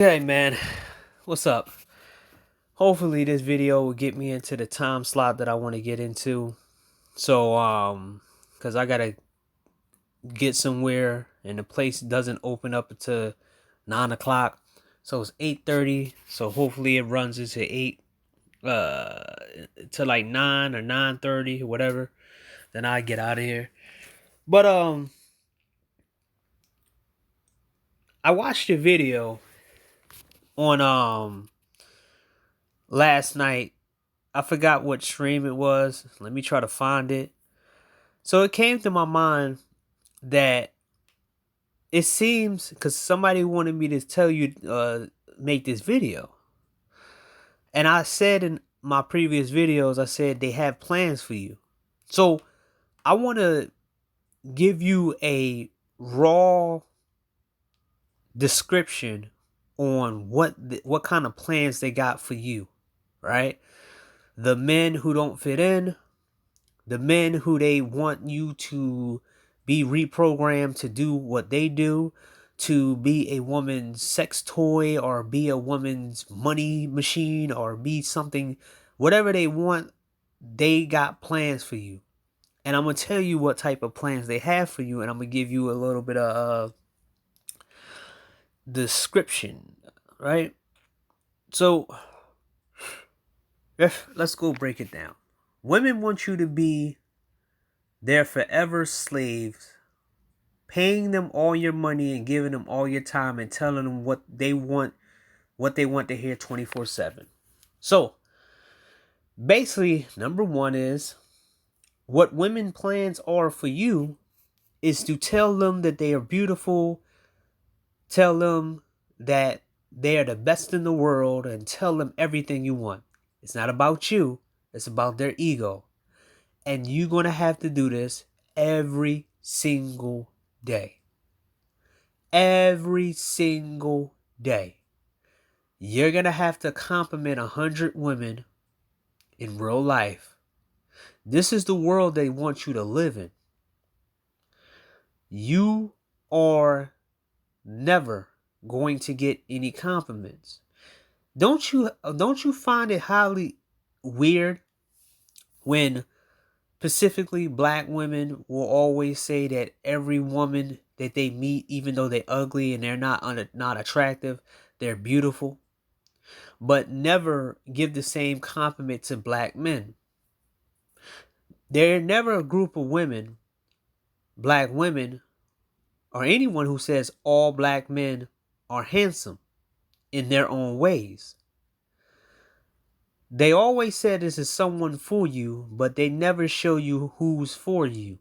Hey man, what's up? Hopefully this video will get me into the time slot that I want to get into. So cuz I got to get somewhere and the place doesn't open up until 9 o'clock. So it's 8:30. So hopefully it runs into 8 uh to like 9 or 9:30 or whatever. Then I get out of here. But I watched a video on last night. I forgot what stream it was. Let me try to find it. So it came to my mind that it seems because somebody wanted me to tell you, make this video. And I said in my previous videos, I said they have plans for you. So I want to give you a raw description on what kind of plans they got for you, right? The men who don't fit in, the men who they want you to be reprogrammed to do what they do, to be a woman's sex toy or be a woman's money machine or be something, whatever they want, they got plans for you. And I'm going to tell you what type of plans they have for you, and I'm going to give you a little bit of description, right? So let's go break it down. Women want you to be their forever slaves, paying them all your money and giving them all your time and telling them what they want to hear 24/7. So, basically, number 1 is what women plans are for you is to tell them that they are beautiful, tell them that they are the best in the world, and tell them everything you want. It's not about you, it's about their ego. And you're going to have to do this every single day. Every single day. You're going to have to compliment 100 women in real life. This is the world they want you to live in. You are never going to get any compliments. Don't you find it highly weird when specifically black women will always say that every woman that they meet, even though they're ugly and they're not attractive, they're beautiful, but never give the same compliment to black men? There never a group of women, black women, or anyone who says all black men are handsome in their own ways. They always said this is someone for you, but they never show you who's for you.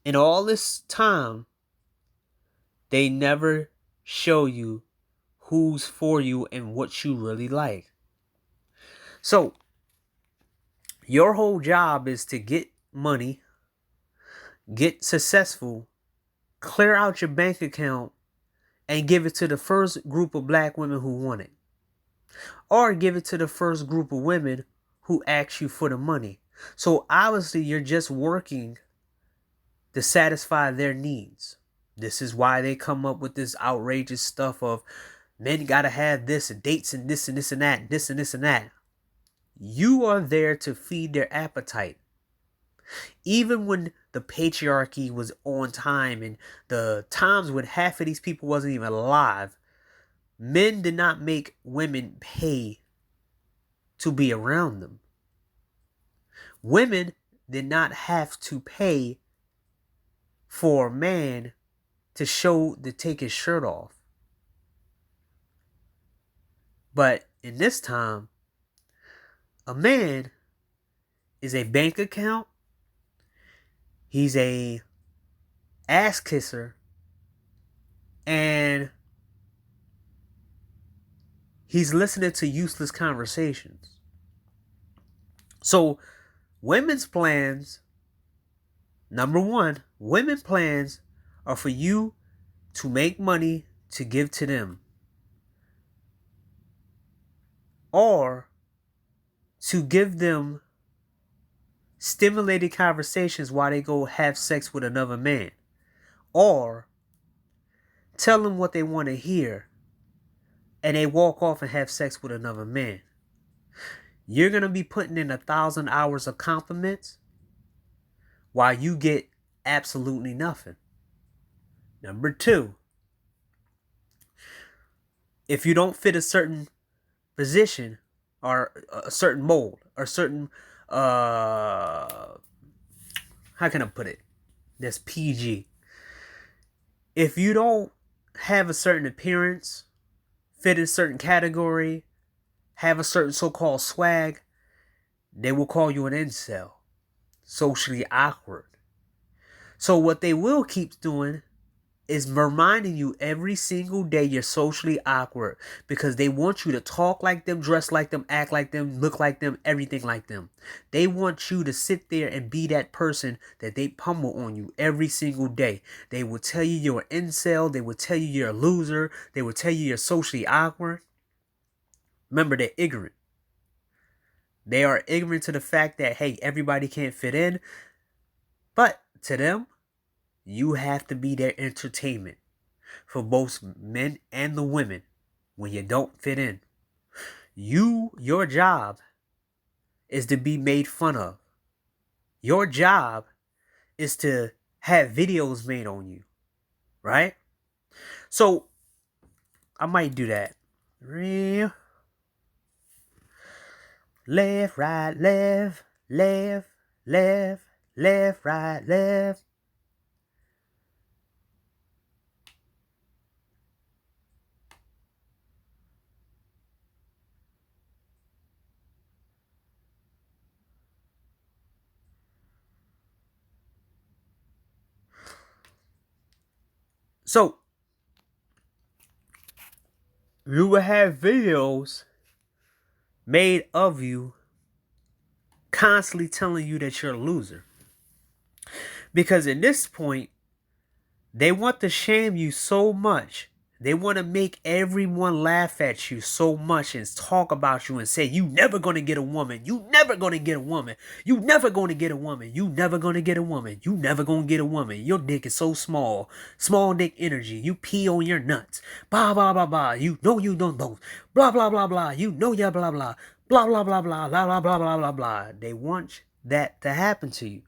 In all this time, they never show you who's for you and what you really like. So, your whole job is to get money, get successful, clear out your bank account, and give it to the first group of black women who want it. Or give it to the first group of women who ask you for the money. So obviously you're just working to satisfy their needs. This is why they come up with this outrageous stuff of men gotta have this and dates and this and this and that, this and this and that. You are there to feed their appetite. Even when the patriarchy was on time and the times when half of these people wasn't even alive, men did not make women pay to be around them. Women did not have to pay for a man to take his shirt off. But in this time, a man is a bank account. He's a ass kisser. And he's listening to useless conversations. So, women's plans, number 1, women's plans are for you to make money to give to them, or to give them stimulated conversations while they go have sex with another man, or tell them what they want to hear, and they walk off and have sex with another man. You're going to be putting in 1,000 hours of compliments while you get absolutely nothing. Number two, if you don't fit a certain position or a certain mold or certain, how can I put it? That's PG. If you don't have a certain appearance, fit in a certain category, have a certain so-called swag, they will call you an incel. Socially awkward. So what they will keep doing is reminding you every single day you're socially awkward, because they want you to talk like them, dress like them, act like them, look like them, everything like them. They want you to sit there and be that person that they pummel on you every single day. They will tell you you're an incel. They will tell you you're a loser. They will tell you you're socially awkward. Remember, they're ignorant. They are ignorant to the fact that, hey, everybody can't fit in. But to them, you have to be their entertainment for both men and the women when you don't fit in. Your job is to be made fun of. Your job is to have videos made on you, right? So I might do that. Left, right, left, left, left, left, right, left. So you will have videos made of you constantly telling you that you're a loser. Because at this point, they want to shame you so much. They want to make everyone laugh at you so much and talk about you and say, you never going to get a woman. You never going to get a woman. You never going to get a woman. You never going to get a woman. You never going to get a woman. Your dick is so small. Small dick energy. You pee on your nuts. Blah, blah, blah, blah. You know you don't know. Blah, blah, blah, blah. You know ya blah, blah. Blah, blah, blah, blah, blah, blah, blah, blah, blah, blah. They want that to happen to you.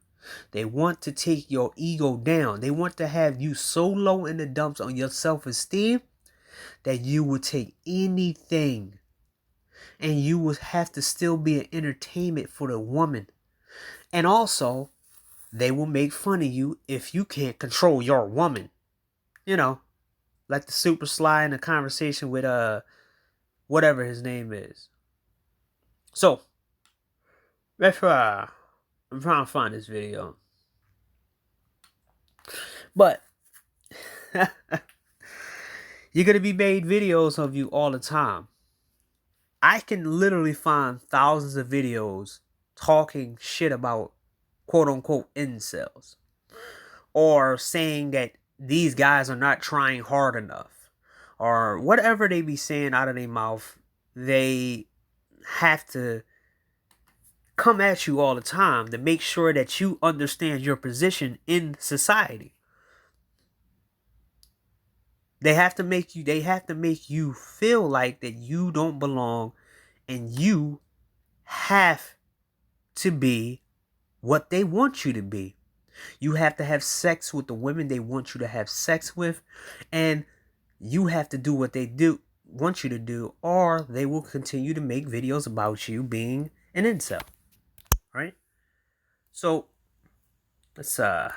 They want to take your ego down. They want to have you so low in the dumps on your self-esteem that you will take anything. And you will have to still be an entertainment for the woman. And also, they will make fun of you if you can't control your woman. You know, like the super sly in the conversation with whatever his name is. So, let's I'm trying to find this video. But you're going to be made videos of you all the time. I can literally find thousands of videos talking shit about quote unquote incels. Or saying that these guys are not trying hard enough. Or whatever they be saying out of their mouth, they have to come at you all the time to make sure that you understand your position in society. They have to make you feel like that you don't belong and you have to be what they want you to be. You have to have sex with the women they want you to have sex with, and you have to do what they want you to do, or they will continue to make videos about you being an incel. Right? So let's let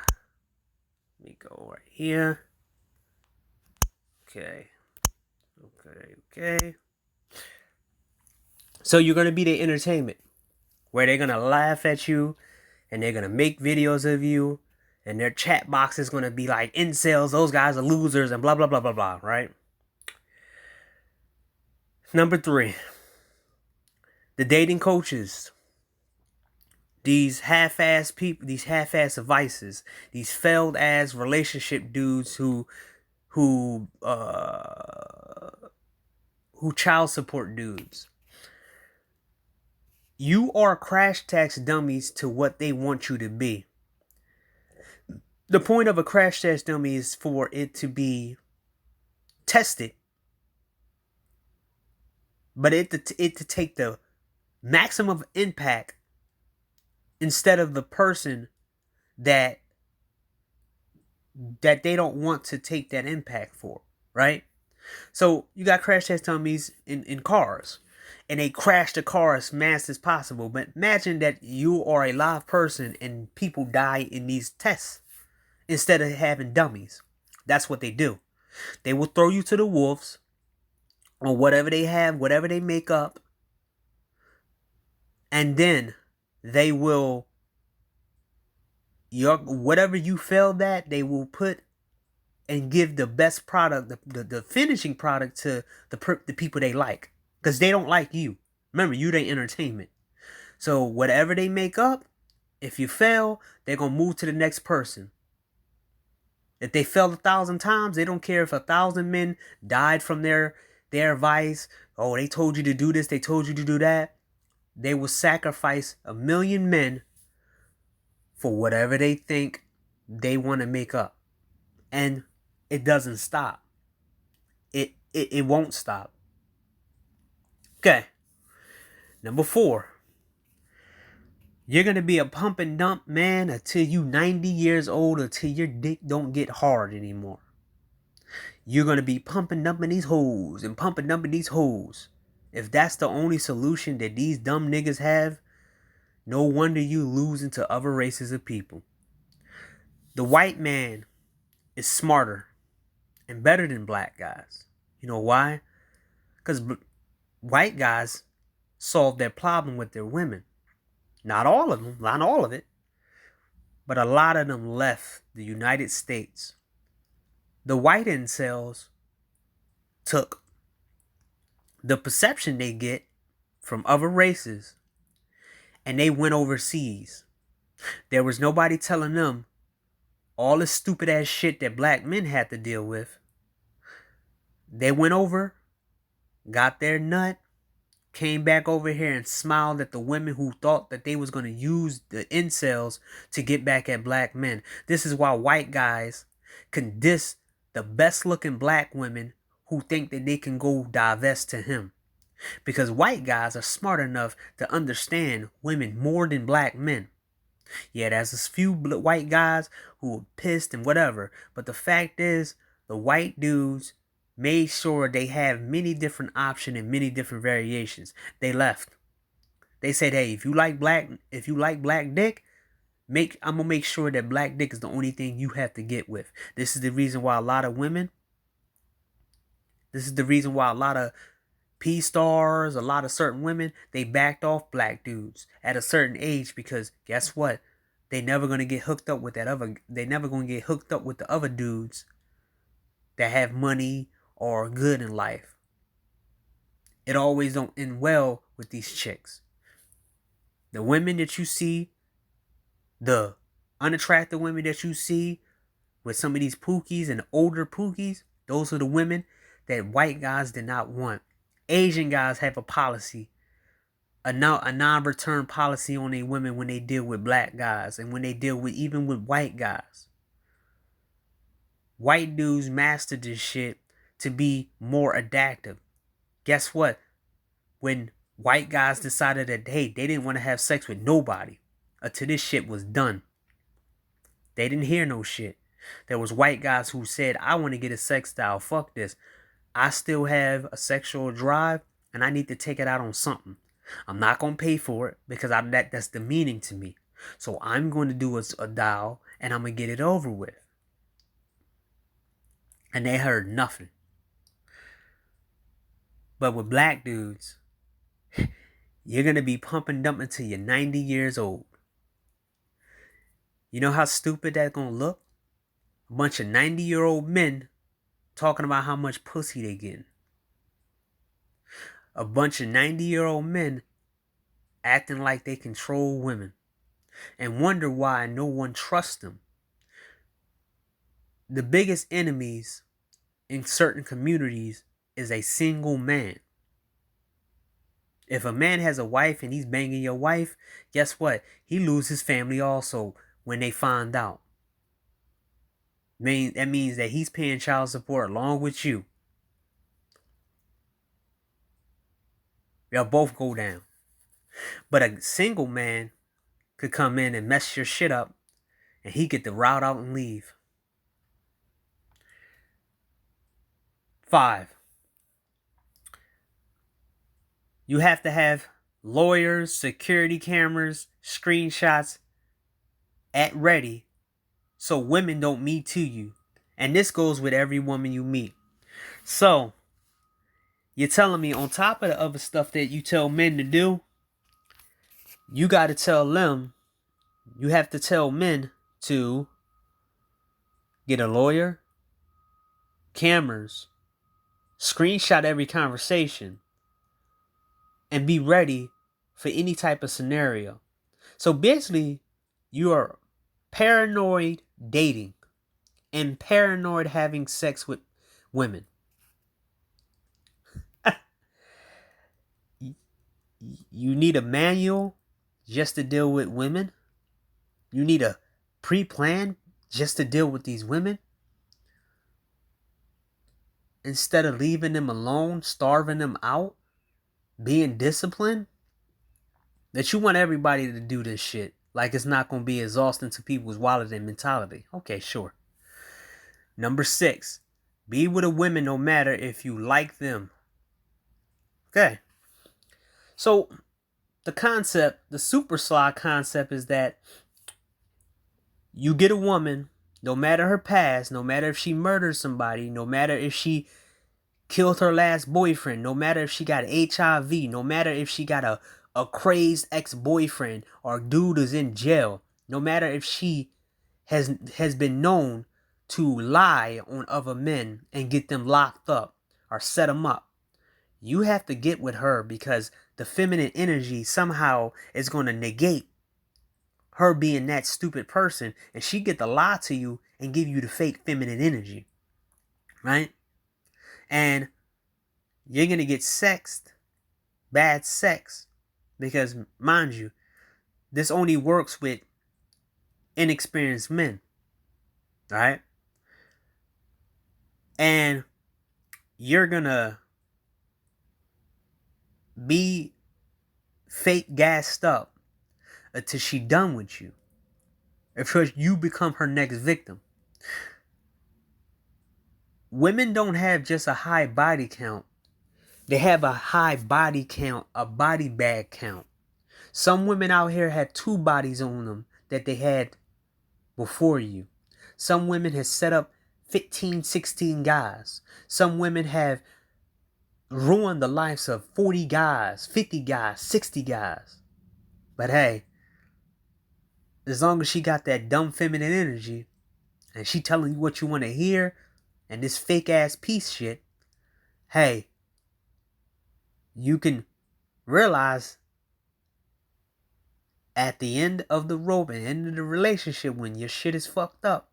me go right here. Okay. So you're gonna be the entertainment where they're gonna laugh at you and they're gonna make videos of you, and their chat box is gonna be like, incels, those guys are losers, and blah blah blah blah blah, right? Number 3, the dating coaches. These half-ass people, these half-ass devices, these failed-ass relationship dudes who child support dudes. You are crash test dummies to what they want you to be. The point of a crash test dummy is for it to be test it, but it to take the maximum impact instead of the person that they don't want to take that impact for, right? So you got crash test dummies in cars, and they crash the car as fast as possible. But imagine that you are a live person and people die in these tests instead of having dummies. That's what they do. They will throw you to the wolves on whatever they have, whatever they make up, and then they will whatever you failed at, they will put and give the best product, the finishing product to the people they like, because they don't like you. Remember, you their entertainment. So whatever they make up, if you fail, they're gonna move to the next person. If they failed 1,000 times, they don't care if 1,000 men died from their advice. Oh, they told you to do this, they told you to do that. They will sacrifice 1,000,000 men for whatever they think they want to make up. And it doesn't stop. It won't stop. Okay. Number 4. You're going to be a pump and dump man until you 90 years old, until your dick don't get hard anymore. You're going to be pumping dumping these hoes and pumping dumping these hoes. If that's the only solution that these dumb niggas have, no wonder you losing to other races of people. The white man is smarter and better than black guys. You know why? Because white guys solved their problem with their women. Not all of them, not all of it, but a lot of them left the United States. The white incels took the perception they get from other races and they went overseas. There was nobody telling them all the stupid ass shit that black men had to deal with. They went over, got their nut, came back over here and smiled at the women who thought that they was going to use the incels to get back at black men. This is why white guys can diss the best looking black women who think that they can go divest to him. Because white guys are smart enough to understand women more than black men. Yeah, there's a few white guys who are pissed and whatever, but the fact is, the white dudes made sure they have many different options and many different variations. They left. They said, hey, if you like black dick, I'm gonna make sure that black dick is the only thing you have to get with. This is the reason why a lot of P-stars, a lot of certain women, they backed off black dudes at a certain age, because guess what? They never gonna get hooked up with the other dudes that have money or good in life. It always don't end well with these chicks. The women that you see, the unattractive women that you see with some of these pookies and older pookies, those are the women that white guys did not want. Asian guys have a policy, a non-return policy on their women when they deal with black guys and when they deal with even with white guys. White dudes mastered this shit to be more adaptive. Guess what? When white guys decided that, hey, they didn't want to have sex with nobody until this shit was done, they didn't hear no shit. There was white guys who said, I want to get a sex style. Fuck this. I still have a sexual drive and I need to take it out on something. I'm not going to pay for it because that's demeaning to me. So I'm going to do a dial and I'm going to get it over with. And they heard nothing. But with black dudes, you're going to be pumping dumping till you're 90 years old. You know how stupid that's going to look? A bunch of 90-year-old men talking about how much pussy they getting. A bunch of 90-year-old men acting like they control women and wonder why no one trusts them. The biggest enemies in certain communities is a single man. If a man has a wife and he's banging your wife, guess what? He loses his family also when they find out. That means that he's paying child support along with you. Y'all both go down. But a single man could come in and mess your shit up, and he get to route out and leave. 5. You have to have lawyers, security cameras, screenshots at ready so women don't me to you. And this goes with every woman you meet. So, you're telling me on top of the other stuff that you tell men to do, you got to tell them, you have to tell men to get a lawyer, cameras, screenshot every conversation, and be ready for any type of scenario. So basically, you are paranoid dating and paranoid having sex with women. You need a manual just to deal with women. You need a pre-plan just to deal with these women. Instead of leaving them alone, starving them out, being disciplined. That you want everybody to do this shit. Like it's not going to be exhausting to people's wallet and mentality. Okay, sure. Number 6. Be with a woman no matter if you like them. Okay. So, the concept, the super slide concept is that you get a woman, no matter her past, no matter if she murdered somebody, no matter if she killed her last boyfriend, no matter if she got HIV, no matter if she got a crazed ex-boyfriend or dude is in jail, no matter if she has been known to lie on other men and get them locked up or set them up. You have to get with her because the feminine energy somehow is going to negate her being that stupid person, and she get to lie to you and give you the fake feminine energy, right? And you're going to get sexed, bad sex, because mind you, this only works with inexperienced men, right? And you're going to be fake gassed up until she done with you. If you become her next victim. Women don't have just a high body count. They have a high body count, a body bag count. Some women out here have 2 bodies on them that they had before you. Some women have set up 15, 16 guys. Some women have ruined the lives of 40 guys, 50 guys, 60 guys. But hey, as long as she got that dumb feminine energy and she telling you what you want to hear and this fake ass piece shit, hey, you can realize at the end of the rope and end of the relationship when your shit is fucked up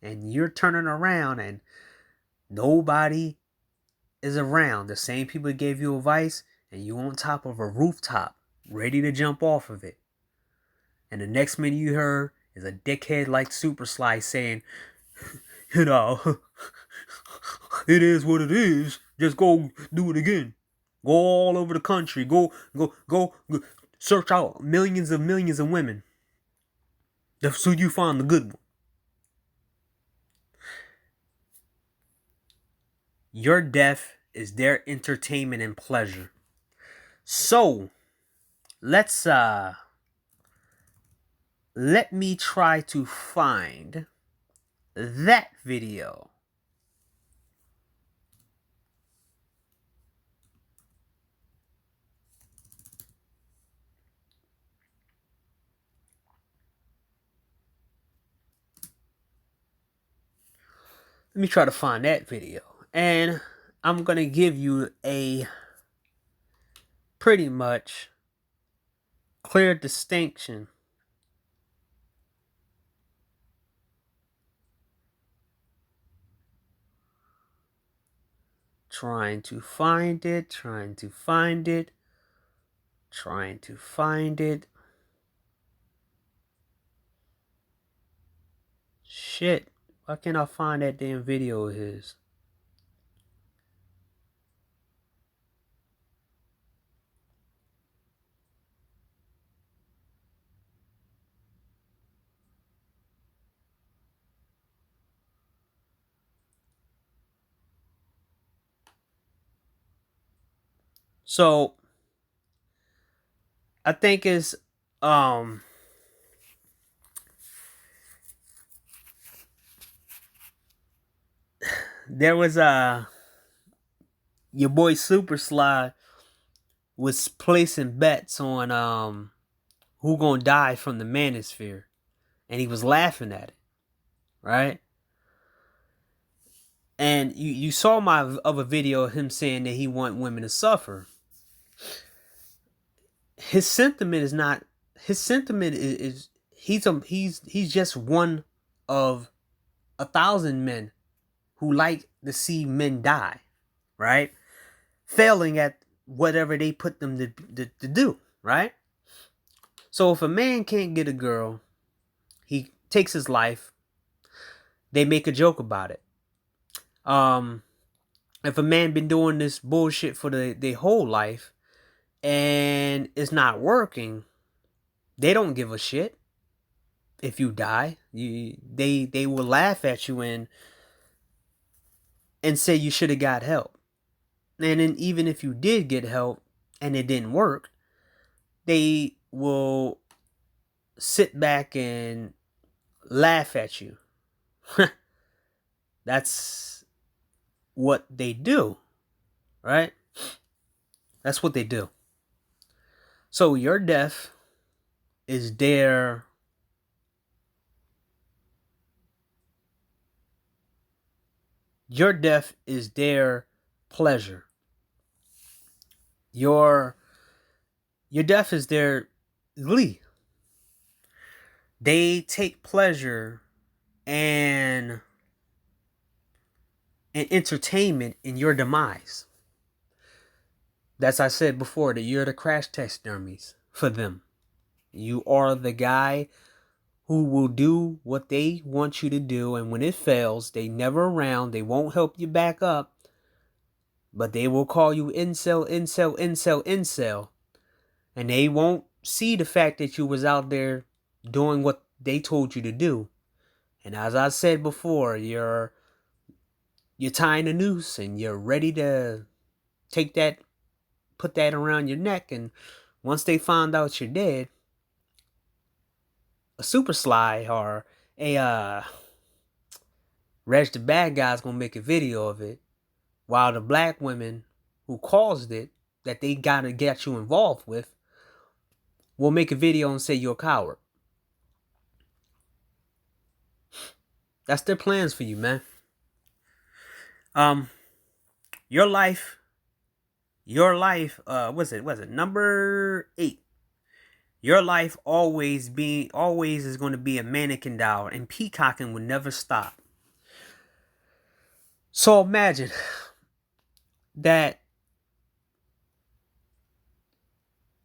and you're turning around and nobody is around, the same people gave you advice, and you on top of a rooftop ready to jump off of it, and the next minute you heard is a dickhead like Super Slice saying, you know, it is what it is, just go do it again, go all over the country, go search out millions of women so you find the good one. Your death is their entertainment and pleasure. So, let me try to find that video. Let me try to find that video. And I'm going to give you a pretty much clear distinction trying to find it. Shit, why can't I find that damn video of his? So I think it's there was your boy Super Sly was placing bets on who gonna die from the manosphere, and he was laughing at it, right? And you saw my other video of him saying that he want women to suffer. His sentiment is not. His sentiment is he's just one of 1,000 men who like to see men die, right? Failing at whatever they put them to do, right? So if a man can't get a girl, he takes his life. They make a joke about it. If a man been doing this bullshit for their whole life and it's not working, they don't give a shit if you die. They will laugh at you and say you should have got help. And then even if you did get help and it didn't work, they will sit back and laugh at you. That's what they do, right? That's what they do. So your death is their pleasure. Your death is their glee. They take pleasure and entertainment in your demise. That's I said before that you're the crash test dummies for them. You are the guy who will do what they want you to do, and when it fails, they never around. They won't help you back up, but they will call you incel, incel, incel, incel, and they won't see the fact that you was out there doing what they told you to do. And as I said before, you're tying a noose and you're ready to take that, put that around your neck, and once they find out you're dead, a Super Sly or a Reg the Bad Guy's gonna make a video of it, while the black women who caused it, that they gotta get you involved with, will make a video and say you're a coward. That's their plans for you, man. Your life, was it number 8? Your life always is going to be a mannequin doll, and peacocking will never stop. So imagine that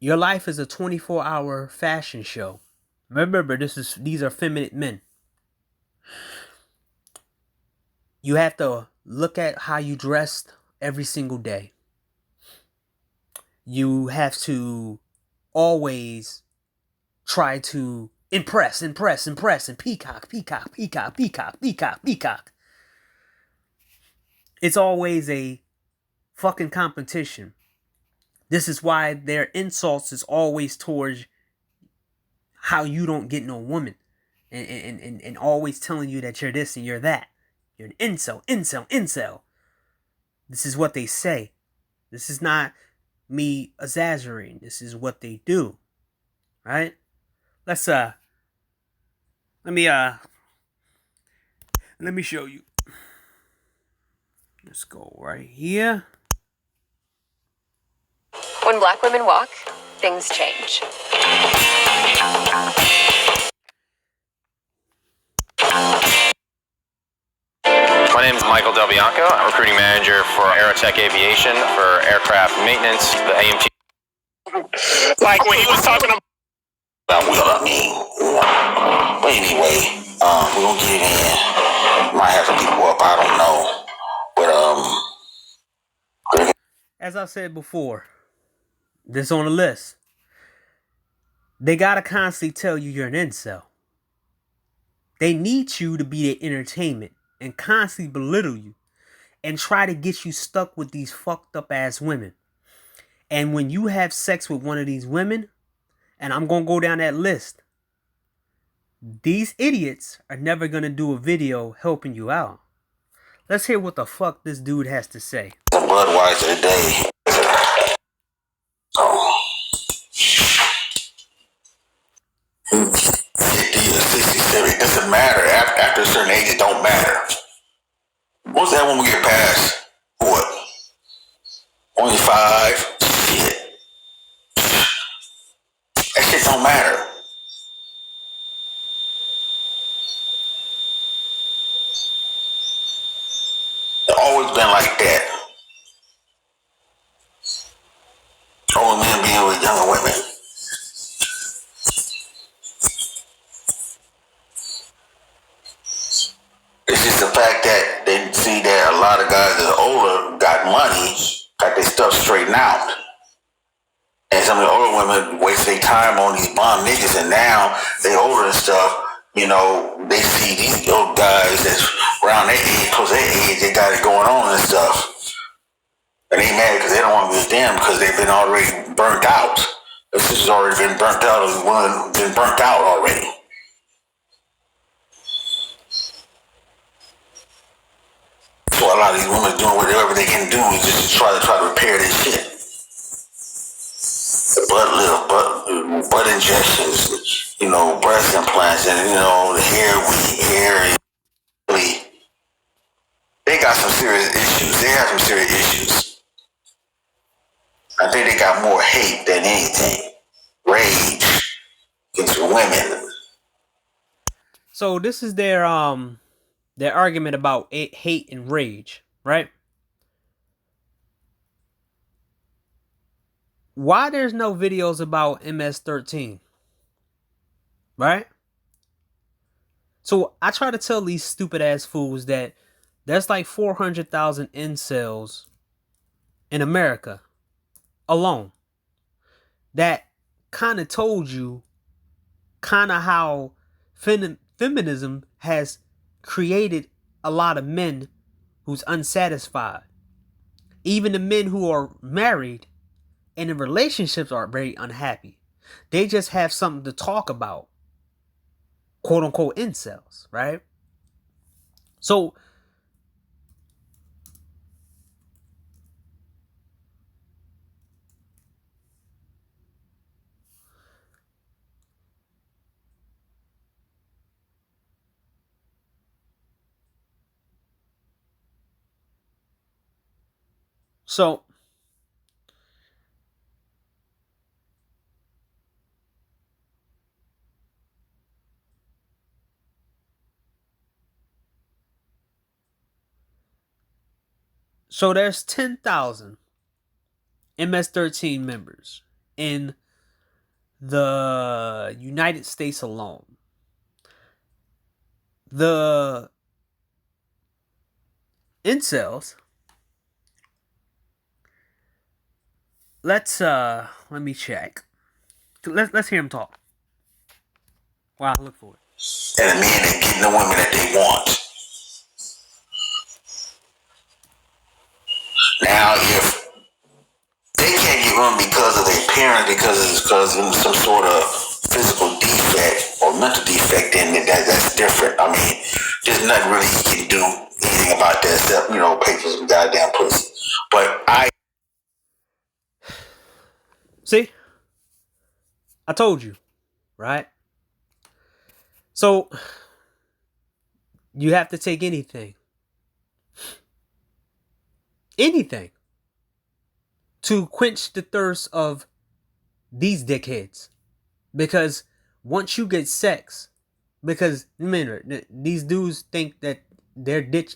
your life is a 24-hour fashion show. Remember, these are feminine men. You have to look at how you dressed every single day. You have to always try to impress, and peacock. It's always a fucking competition. This is why their insults is always towards how you don't get no woman. And always telling you that you're this and you're that. You're an incel. This is what they say. This is not me exaggerating. This is what they do. Right? Let me show you. Let's go right here. When black women walk, things change. My name is Michael Del Bianco. I'm recruiting manager for Aerotech Aviation for aircraft maintenance, the AMT. Like when he was talking about. But anyway, we're gonna get it in. Might have some people up, I don't know. But as I said before, this on the list. They gotta constantly tell you you're an incel. They need you to be their entertainment and constantly belittle you and try to get you stuck with these fucked up ass women. And when you have sex with one of these women, and I'm going to go down that list, these idiots are never going to do a video helping you out. Let's hear what the fuck this dude has to say. Some Budweiser today. Oh. 50 or 60, 70, it doesn't matter. After a certain age, it don't matter. What's that when we get past, what, 25? Shit. That shit don't matter. It's always been like that. Older men being with younger women. It's just the fact that they see that a lot of guys that are older got money, got their stuff straightened out. And some of the older women waste their time on these bum niggas, and now they older and stuff, you know, they see these old guys that's around their age, close to their age, they got it going on and stuff. And they mad because they don't want to be with them because they've been already burnt out. The sister's already been burnt out, or the woman been burnt out already. So a lot of these women doing whatever they can do is just to try to repair their shit. Butt injections, you know, breast implants, and you know, the hair, really, they got some serious issues. They have some serious issues. I think they got more hate than anything, rage against women. So this is their argument about hate and rage, right? Why there's no videos about MS-13, right? So I try to tell these stupid ass fools that there's like 400,000 incels in America alone. That kind of told you kind of how feminism has created a lot of men who's unsatisfied. Even the men who are married and in relationships are very unhappy. They just have something to talk about. Quote unquote incels, right? So So there's 10,000 MS-13 members in the United States alone. The incels, let me check. Let's hear him talk. Wow, look for it. And the men that getting the women that they want. Now, if they can't get women because of their parents, because of some sort of physical defect or mental defect, then that's different. I mean, there's nothing really you can do anything about that except, you know, pay for some goddamn pussy. But See? I told you, right? So you have to take anything to quench the thirst of these dickheads. Because once you get sex, because remember, these dudes think that your dick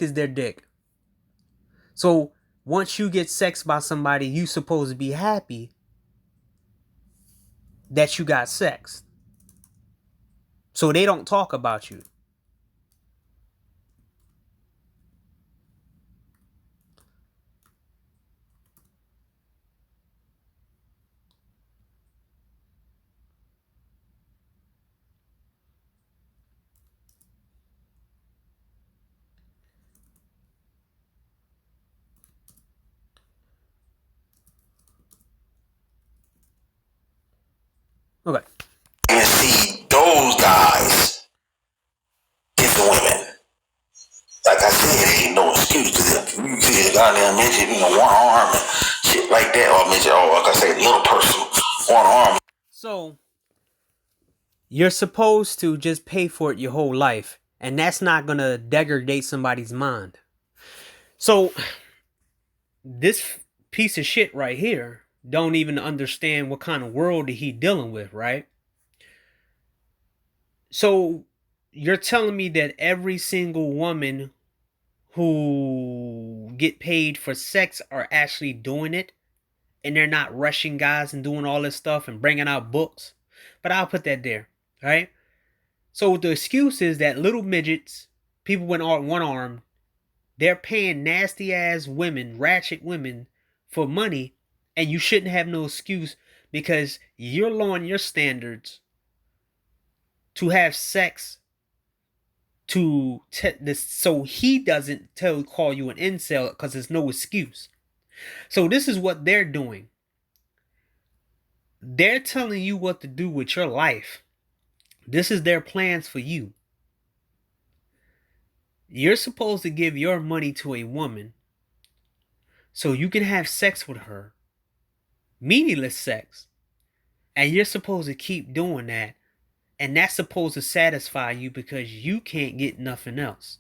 is their dick. So once you get sex by somebody, you supposed to be happy that you got sex. So they don't talk about you. goddamn midget, one arm and shit like that, or midget, or like I say, little person, one arm. So you're supposed to just pay for it your whole life, and that's not gonna degrade somebody's mind. So this piece of shit right here don't even understand what kind of world that he dealing with, right? So you're telling me that every single woman who get paid for sex are actually doing it, and they're not rushing guys and doing all this stuff and bringing out books? But I'll put that there, right? So the excuse is that little midgets, people with one arm, they're paying nasty ass women, ratchet women, for money, and you shouldn't have no excuse because you're lowering your standards to have sex to so he doesn't call you an incel because there's no excuse. So this is what they're doing. They're telling you what to do with your life. This is their plans for you. You're supposed to give your money to a woman so you can have sex with her, meaningless sex, and you're supposed to keep doing that, and that's supposed to satisfy you because you can't get nothing else.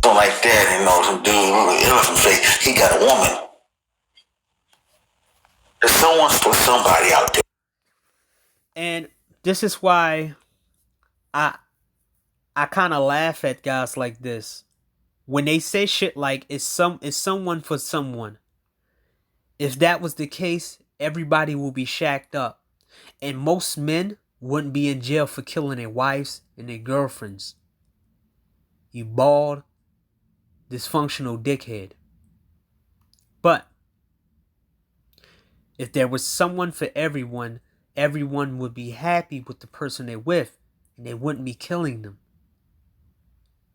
Like that, some dude with an elephant face, he got a woman. There's someone for somebody out there. And this is why I kind of laugh at guys like this when they say shit like it's someone for someone. If that was the case, everybody will be shacked up, and most men wouldn't be in jail for killing their wives and their girlfriends. You bald, dysfunctional dickhead. But if there was someone for everyone, everyone would be happy with the person they're with, and they wouldn't be killing them.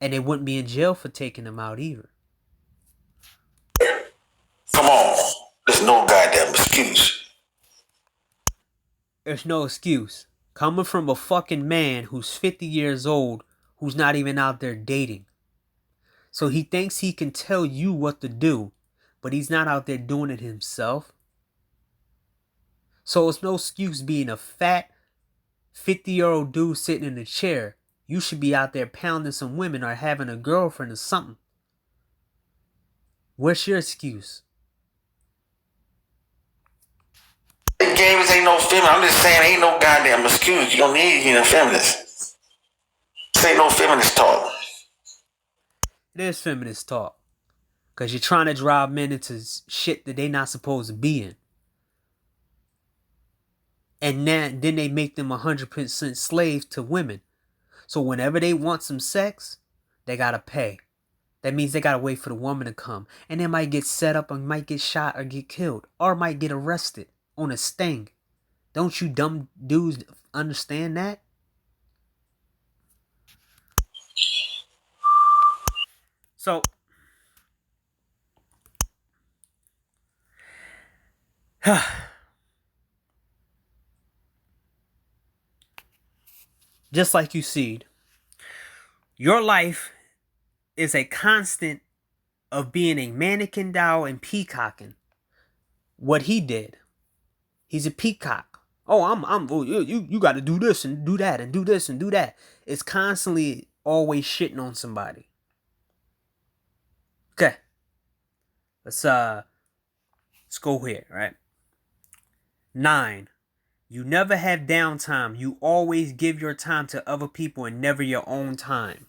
And they wouldn't be in jail for taking them out either. Come on. There's no goddamn excuse. There's no excuse. Coming from a fucking man who's 50 years old, who's not even out there dating. So he thinks he can tell you what to do, but he's not out there doing it himself. So it's no excuse being a fat 50-year-old dude sitting in a chair. You should be out there pounding some women or having a girlfriend or something. What's your excuse? Games ain't no feminist. I'm just saying ain't no goddamn excuse. You don't need a feminist. This ain't no feminist talk. It is feminist talk. Because you're trying to drive men into shit that they're not supposed to be in. And then they make them 100% slaves to women. So whenever they want some sex, they gotta pay. That means they gotta wait for the woman to come. And they might get set up and might get shot or get killed. Or might get arrested on a sting. Don't you dumb dudes understand that? So just like you see, your life is a constant of being a mannequin doll and peacocking. What he did, he's a peacock. Oh, you got to do this and do that and do this and do that. It's constantly always shitting on somebody. Okay, let's go here, right? 9. You never have downtime. You always give your time to other people and never your own time.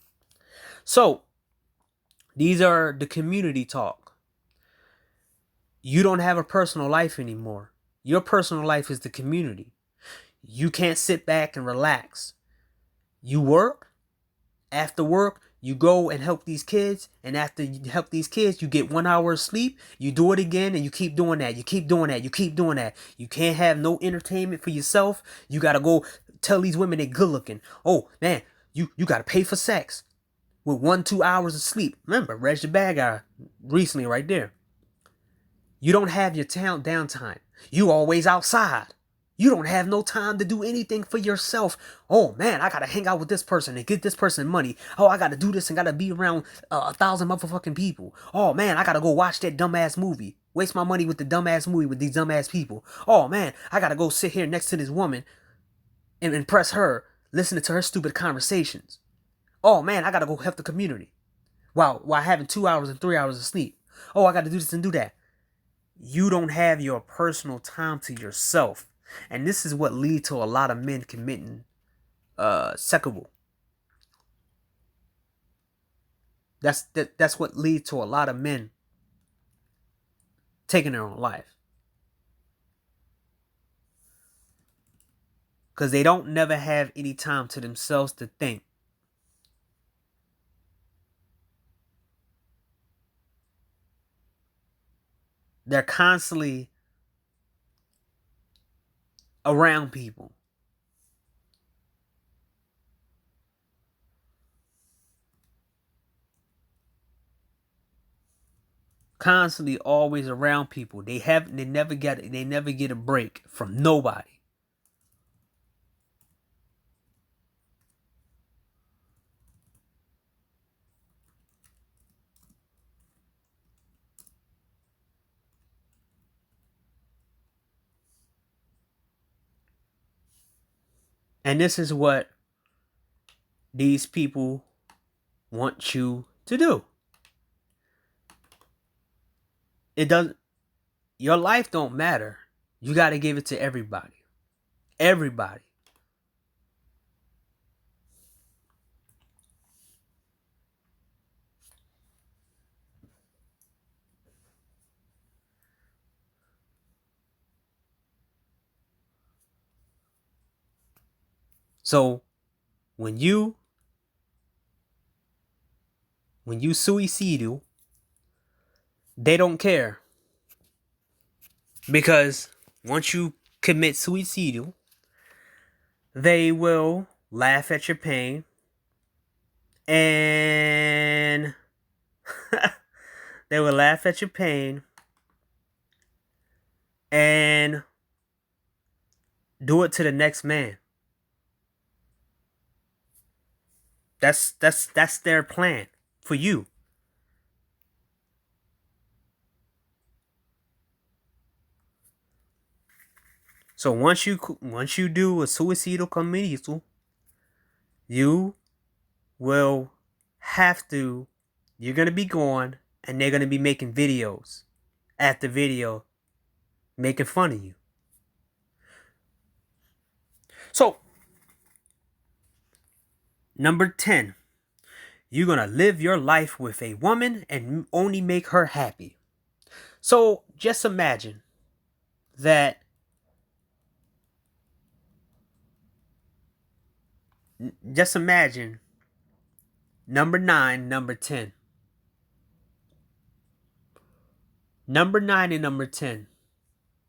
So, these are the community talk. You don't have a personal life anymore. Your personal life is the community. You can't sit back and relax. You work. After work, you go and help these kids. And after you help these kids, you get 1 hour of sleep. You do it again and you keep doing that. You keep doing that. You keep doing that. You can't have no entertainment for yourself. You got to go tell these women they're good looking. Oh, man, you got to pay for sex with 1-2 hours of sleep. Remember, Reg the Bad Guy recently right there. You don't have your downtime. You always outside. You don't have no time to do anything for yourself. Oh man, I gotta hang out with this person and get this person money. Oh, I gotta do this and gotta be around 1,000 motherfucking people. Oh man, I gotta go watch that dumbass movie. Waste my money with the dumbass movie with these dumbass people. Oh man, I gotta go sit here next to this woman and impress her, listening to her stupid conversations. Oh man, I gotta go help the community while having 2 hours and 3 hours of sleep. Oh, I gotta do this and do that. You don't have your personal time to yourself. And this is what leads to a lot of men committing sexual. That's what leads to a lot of men taking their own life. Because they don't never have any time to themselves to think. They're constantly around people. Constantly always around people. They never get a break from nobody. And this is what these people want you to do. It doesn't. Your life don't matter. You got to give it to everybody. Everybody. So when you suicidal, they don't care. Because once you commit suicidal, they will laugh at your pain and they will laugh at your pain and do it to the next man. That's their plan for you. So once you do a suicidal committal, you will you're gonna be gone, and they're gonna be making videos at the video, making fun of you. So number 10, you're gonna live your life with a woman and only make her happy. So just imagine that. Just imagine number 9, number 10. Number 9 and number 10,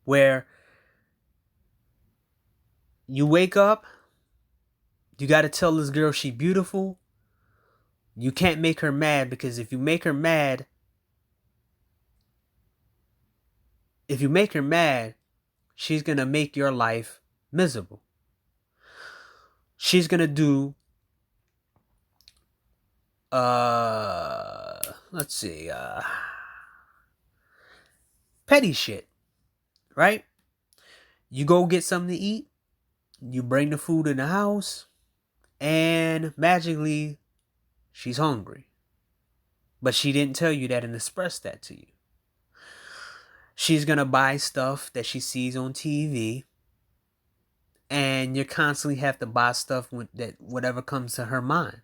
where you wake up, you got to tell this girl she beautiful. You can't make her mad, because if you make her mad, she's going to make your life miserable. She's going to do petty shit, right? You go get something to eat, you bring the food in the house, and magically she's hungry. But she didn't tell you that and express that to you. She's going to buy stuff that she sees on TV, and you constantly have to buy stuff that whatever comes to her mind.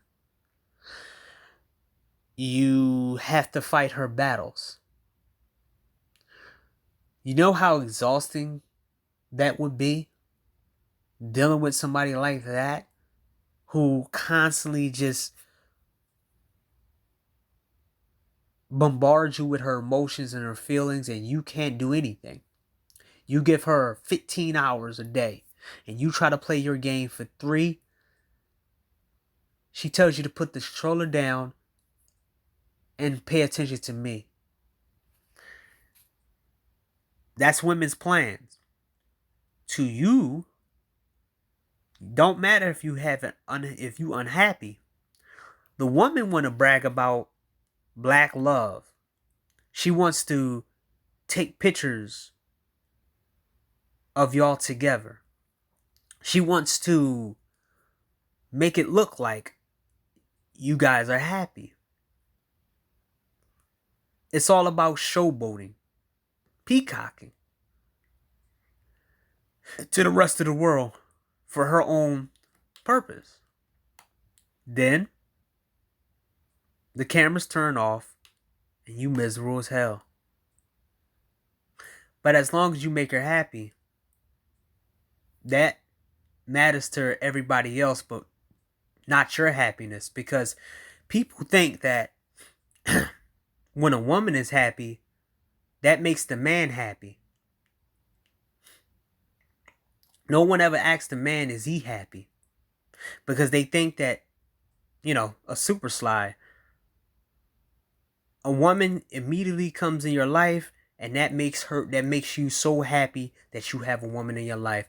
You have to fight her battles. You know how exhausting that would be? Dealing with somebody like that, who constantly just bombards you with her emotions and her feelings, and you can't do anything. You give her 15 hours a day, and you try to play your game for 3. She tells you to put the stroller down and pay attention to me. That's women's plans. to you, don't matter if you if you unhappy. The woman want to brag about black love. She wants to take pictures of y'all together. She wants to make it look like you guys are happy. It's all about showboating, peacocking to the rest of the world for her own purpose. Then the cameras turn off and you miserable as hell. But as long as you make her happy, that matters to everybody else, but not your happiness. Because people think that when a woman is happy, that makes the man happy. No one ever asks the man, is he happy? Because they think that, a super slide. A woman immediately comes in your life, and that makes you so happy that you have a woman in your life.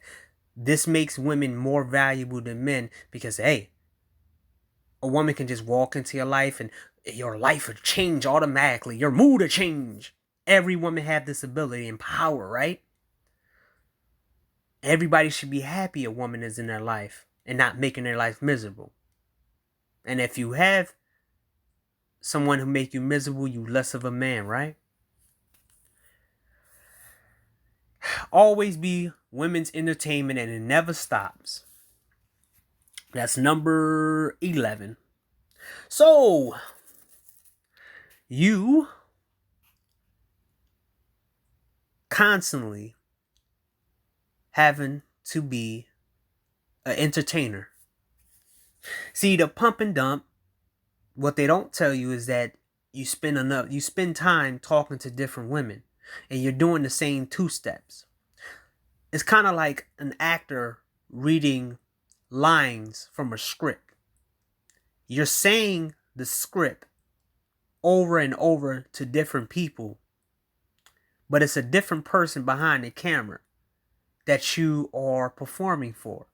This makes women more valuable than men because, hey, a woman can just walk into your life and your life will change automatically. Your mood will change. Every woman have this ability and power, right? Everybody should be happy a woman is in their life and not making their life miserable. And if you have someone who make you miserable, you less of a man, right? Always be women's entertainment and it never stops. That's number 11. So, you constantly having to be an entertainer. See, the pump and dump, what they don't tell you is that you spend time talking to different women and you're doing the same 2 steps. It's kind of like an actor reading lines from a script. You're saying the script over and over to different people, but it's a different person behind the camera that you are performing for.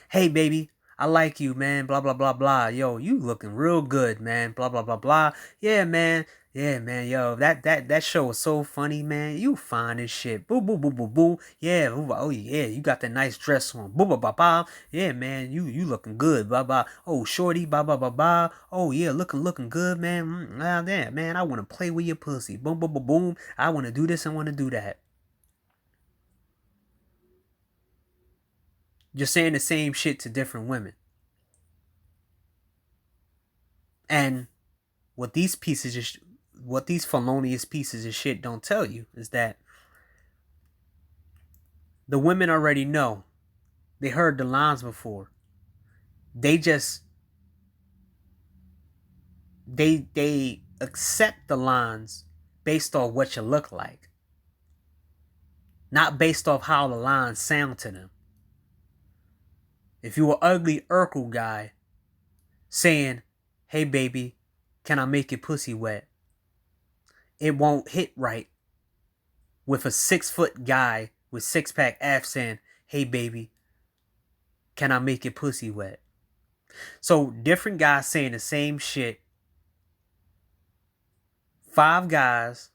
Hey, baby, I like you, man, blah, blah, blah, blah. Yo, you looking real good, man, blah, blah, blah, blah. Yeah, man, yo, that show was so funny, man. You fine as shit. Boo, boo, boo, boo, boo. Yeah, oh, yeah, you got that nice dress on. Boo, blah, blah, blah. Yeah, man, you looking good, blah, blah. Oh, shorty, blah, blah, blah, blah. Oh, yeah, looking good, man. Damn, man, I want to play with your pussy. Boom, boom, boom, boom. I want to do this, I want to do that. You're saying the same shit to different women. And what these felonious pieces of shit don't tell you is that the women already know. They heard the lines before. They accept the lines based off what you look like. Not based off how the lines sound to them. If you were ugly Urkel guy saying, hey baby, can I make your pussy wet? It won't hit right with a 6-foot guy with 6-pack abs saying, hey baby, can I make your pussy wet? So different guys saying the same shit. 5 guys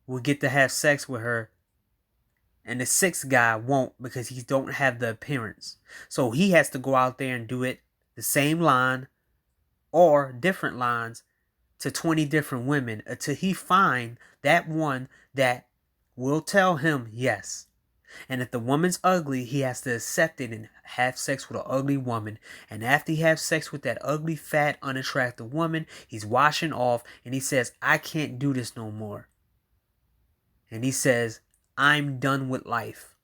will get to have sex with her, and the 6th guy won't because he don't have the appearance. So he has to go out there and do it the same line or different lines to 20 different women until he find that one that will tell him yes. And if the woman's ugly, he has to accept it and have sex with an ugly woman. And after he has sex with that ugly, fat, unattractive woman, he's washing off and he says, I can't do this no more. And he says, I'm done with life.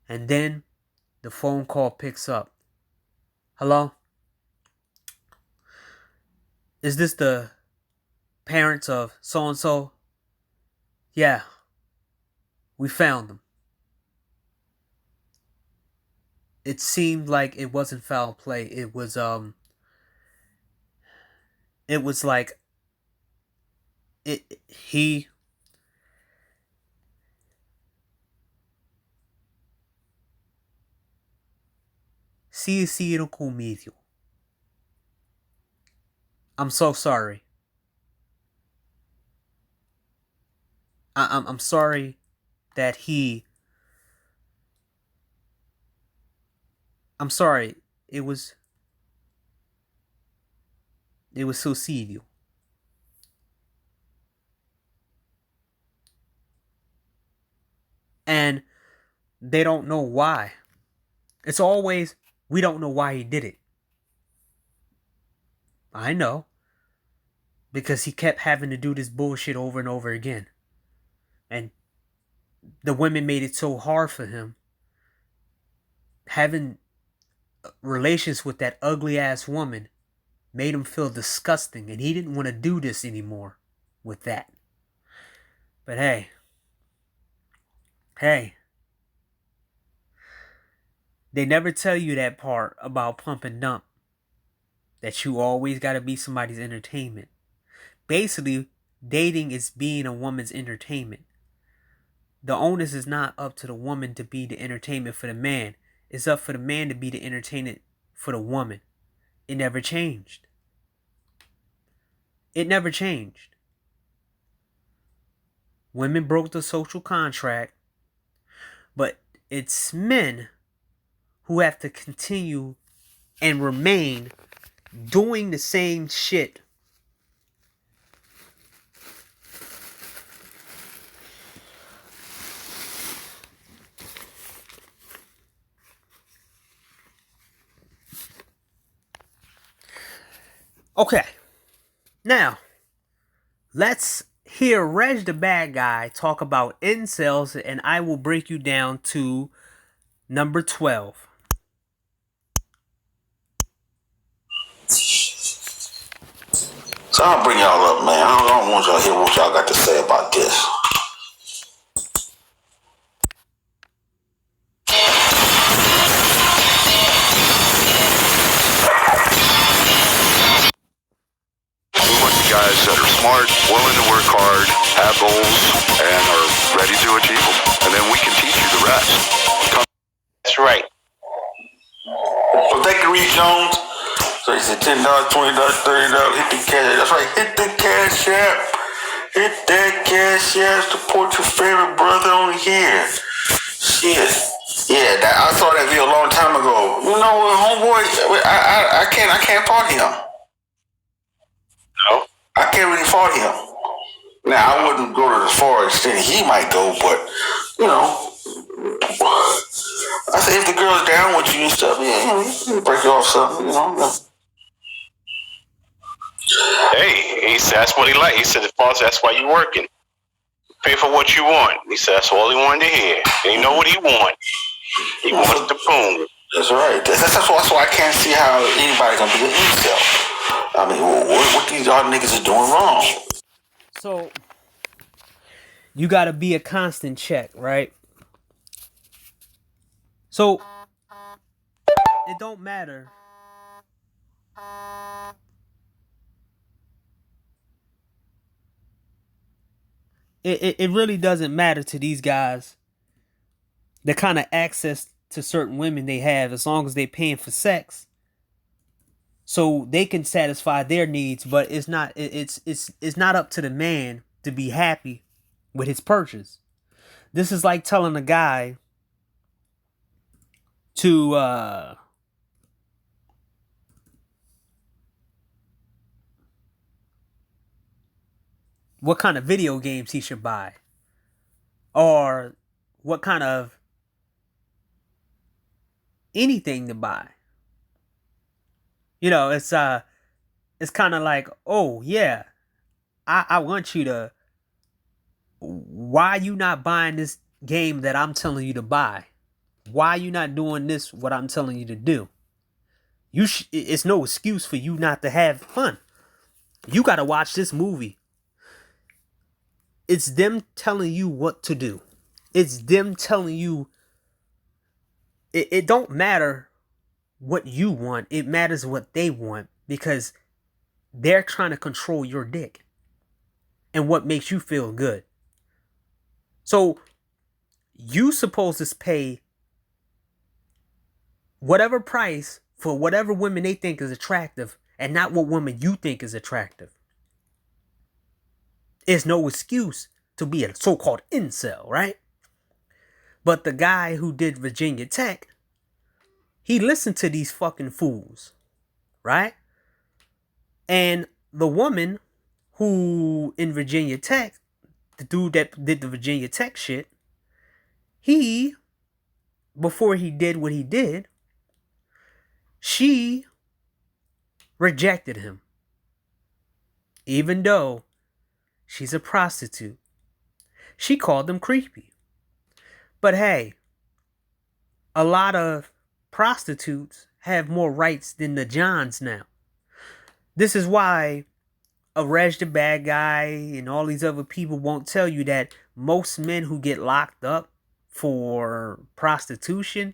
And then the phone call picks up. Hello? Is this the parents of so-and-so? Yeah. We found them. It seemed like it wasn't foul play. It was like he sí he sido conmigo. I'm so sorry. I'm sorry that he. I'm sorry. It was suicidio. And they don't know why. It's always, we don't know why he did it. I know. Because he kept having to do this bullshit over and over again. And the women made it so hard for him. Having relations with that ugly ass woman made him feel disgusting. And he didn't want to do this anymore with that. But hey. They never tell you that part about pump and dump. That you always got to be somebody's entertainment. Basically, dating is being a woman's entertainment. The onus is not up to the woman to be the entertainment for the man. It's up for the man to be the entertainment for the woman. It never changed. It never changed. Women broke the social contract, but it's men who have to continue and remain doing the same shit. Okay, now let's hear Reg the bad guy talk about incels, and I will break you down to number 12. So I'll bring y'all up, man. I don't want y'all to hear what y'all got to say about this. We want the guys that are smart, willing to work hard, have goals, and are ready to achieve them. And then we can teach you the rest. That's right. Well, thank you, Reed Jones. So he said $10, $20, $30. Hit the cash. That's right. Hit the cash app. Hit that cash app. Support your favorite brother on here. Shit. Yeah, I saw that video a long time ago. You know, homeboy, I can't fault him. No. I can't really fault him. Now, I wouldn't go to the far extent he might go, but, you know, I say if the girl's down with you and stuff, yeah, you can break off something, you know. Hey, he said that's what he liked. He said, "Boss, that's why you working. Pay for what you want." He said that's all he wanted to hear. He know what he want. He wants the boom. That's right. That's why I can't see how anybody can be an incel. I mean, what these other niggas are doing wrong? So, you gotta be a constant check, right? So, it don't matter. It really doesn't matter to these guys the kind of access to certain women they have, as long as they're paying for sex, so they can satisfy their needs. But it's not up to the man to be happy with his purchase. This is like telling a guy to what kind of video games he should buy, or what kind of anything to buy. You know, it's kind of like, oh yeah, I want you to. Why you not buying this game that I'm telling you to buy? Why you not doing this? What I'm telling you to do? It's no excuse for you not to have fun. You got to watch this movie. It's them telling you what to do. It's them telling you. It don't matter what you want. It matters what they want, because they're trying to control your dick and what makes you feel good. So you supposed to pay whatever price for whatever women they think is attractive and not what woman you think is attractive. It's no excuse to be a so-called incel, right? But the guy who did Virginia Tech, he listened to these fucking fools, right? And the woman who in Virginia Tech, the dude that did the Virginia Tech shit, he, before he did what he did, she rejected him. Even though she's a prostitute. She called him creepy. But hey, a lot of prostitutes have more rights than the Johns now. This is why a Reg the Bad Guy and all these other people won't tell you that most men who get locked up for prostitution,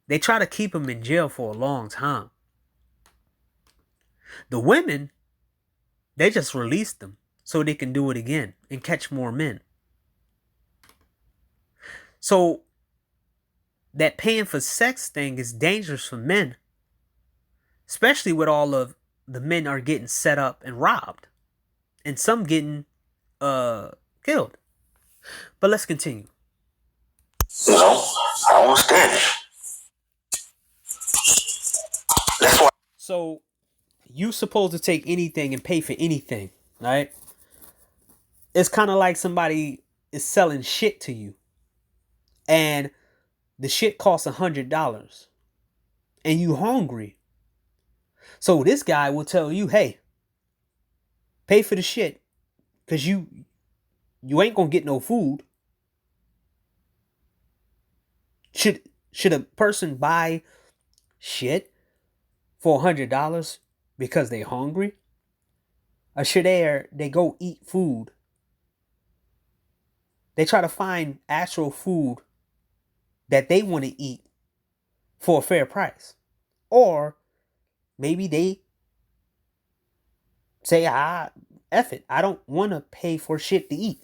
they try to keep them in jail for a long time. The women, they just release them so they can do it again and catch more men. So that paying for sex thing is dangerous for men, especially with all of the men are getting set up and robbed, and some getting killed. But let's continue. You know, I understand it. That's why. So you supposed to take anything and pay for anything, right? It's kind of like somebody is selling shit to you, and the shit costs $100, and you hungry. So this guy will tell you, hey, pay for the shit, because you ain't gonna get no food. Should a person buy shit for $100 because they hungry? Or should they go eat food? They try to find actual food that they want to eat for a fair price. Or maybe they say, F it, I don't want to pay for shit to eat.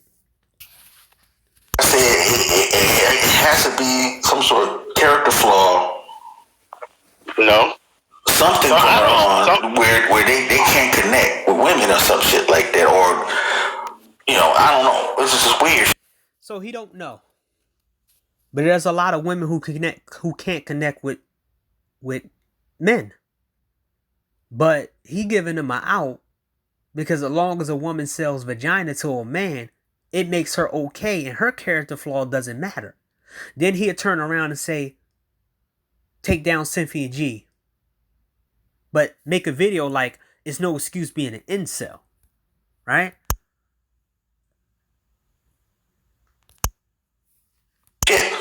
I said it has to be some sort of character flaw. No. Something going on where they can't connect with women or some shit like that. Or, I don't know. It's just weird. So he don't know. But there's a lot of women who can't connect with men. But he giving them an out because as long as a woman sells vagina to a man, it makes her okay and her character flaw doesn't matter. Then he'll turn around and say, take down Cynthia G. But make a video like it's no excuse being an incel. Right? Shit.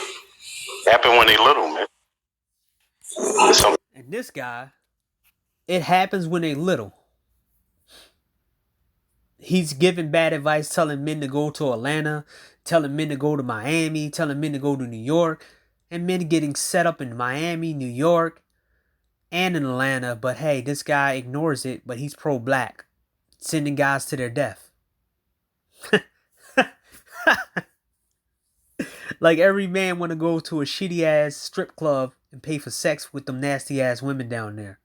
Happen when they little, man. And this guy, it happens when they little. He's giving bad advice, telling men to go to Atlanta, telling men to go to Miami, telling men to go to New York, and men getting set up in Miami, New York, and in Atlanta. But hey, this guy ignores it, but he's pro-black, sending guys to their death. Like every man want to go to a shitty-ass strip club and pay for sex with them nasty-ass women down there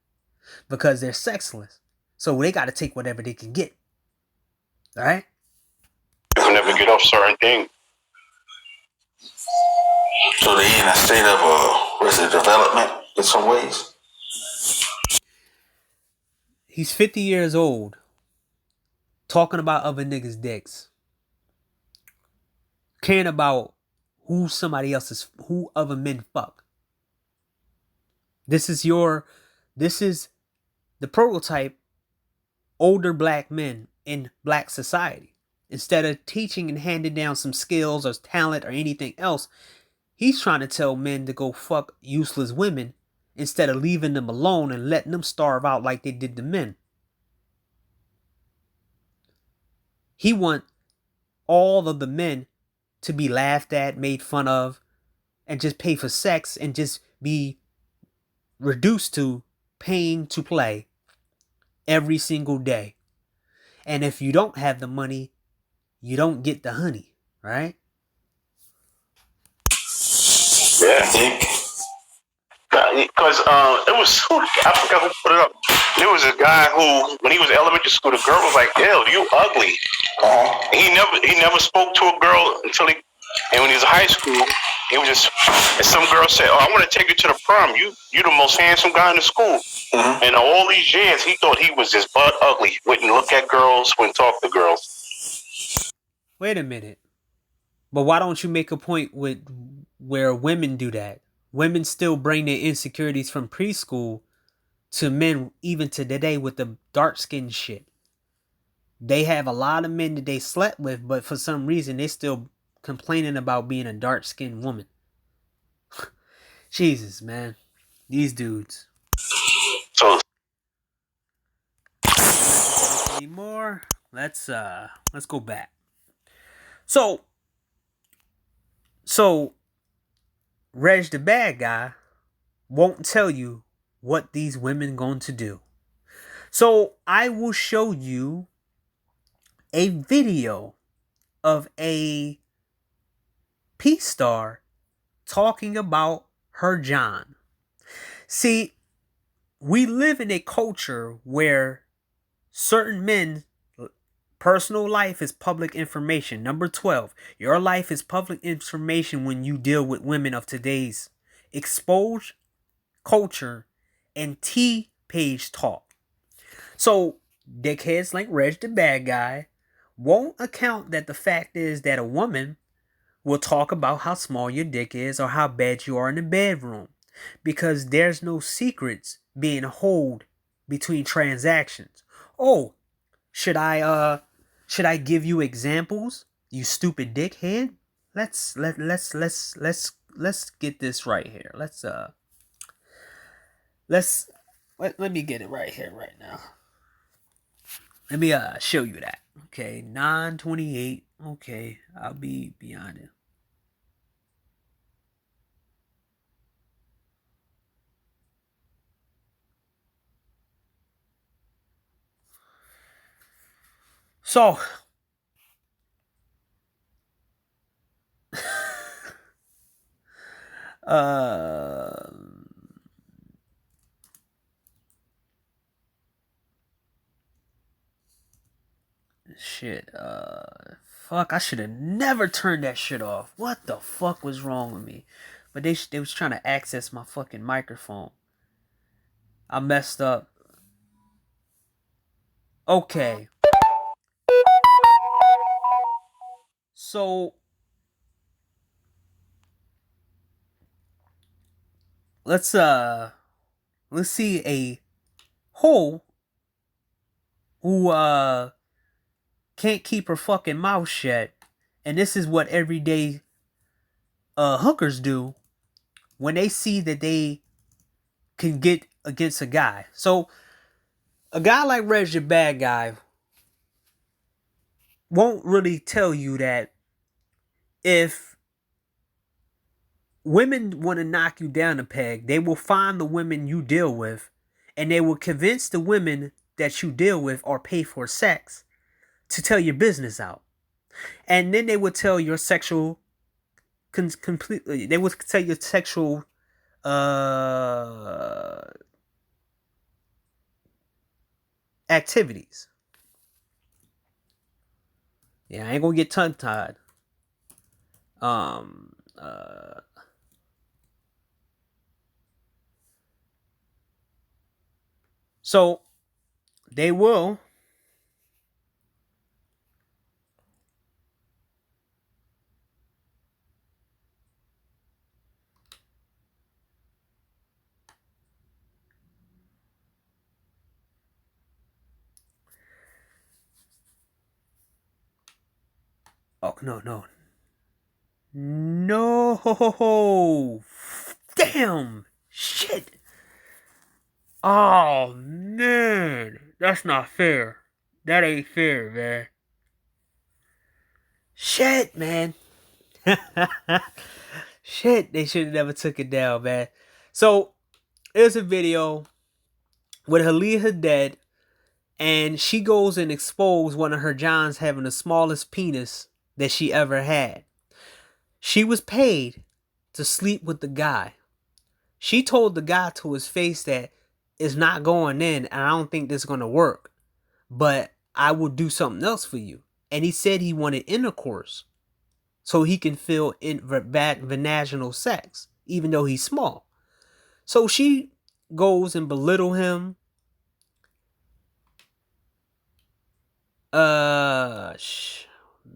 because they're sexless. So they got to take whatever they can get. All right? You never get off certain things. So they in a state of arrested development in some ways. He's 50 years old, talking about other niggas' dicks, caring about who other men fuck. This is the prototype older black men in black society. Instead of teaching and handing down some skills or talent or anything else, he's trying to tell men to go fuck useless women instead of leaving them alone and letting them starve out like they did to men. He wants all of the men to be laughed at, made fun of, and just pay for sex and just be reduced to paying to play every single day. And if you don't have the money, you don't get the honey, right? Yeah, I think Because it was I forgot who put it up. There was a guy who, when he was in elementary school, the girl was like, "Ew, you ugly." He never spoke to a girl until he, and when he was in high school, he was just. And some girl said, "Oh, I want to take you to the prom. You the most handsome guy in the school." And all these years, he thought he was just butt ugly. Wouldn't look at girls, wouldn't talk to girls. Wait a minute. But why don't you make a point with where women do that? Women still bring their insecurities from preschool to men even to today with the dark skin shit. They have a lot of men that they slept with, but for some reason they still complaining about being a dark skinned woman. Jesus, man. These dudes. So Anymore? Let's go back. So Reg the bad guy won't tell you what these women going to do. So I will show you a video of a P star talking about her John. See, we live in a culture where certain men's personal life is public information. Number 12, your life is public information when you deal with women of today's exposed culture and T-page talk. So, dickheads like Reg the bad guy won't account that the fact is that a woman will talk about how small your dick is or how bad you are in the bedroom, because there's no secrets being held between transactions. Oh, should I give you examples? You stupid dickhead. Let's get this right here. Let me get it right here right now. Let me show you that. Okay, 928. Okay, I'll be beyond it. So, shit, fuck, I should have never turned that shit off. What the fuck was wrong with me? But they was trying to access my fucking microphone. I messed up. Okay. So, let's see a hoe who can't keep her fucking mouth shut, and this is what everyday hookers do when they see that they can get against a guy. So a guy like Reg the bad guy won't really tell you that if women want to knock you down a peg, they will find the women you deal with, and they will convince the women that you deal with or pay for sex to tell your business out. And then they would tell your sexual completely. They would tell your sexual activities. Yeah, I ain't gonna get tongue tied. So they will no, damn, shit. Oh man, that's not fair. That ain't fair, man. Shit, man. Shit, they should have never took it down, man. So there's a video with Halil Haddad, and she goes and exposes one of her Johns having the smallest penis that she ever had. She was paid to sleep with the guy. She told the guy to his face that it's not going in and I don't think this is going to work, but I will do something else for you. And he said he wanted intercourse so he can feel vaginal sex, even though he's small. So she goes and belittle him.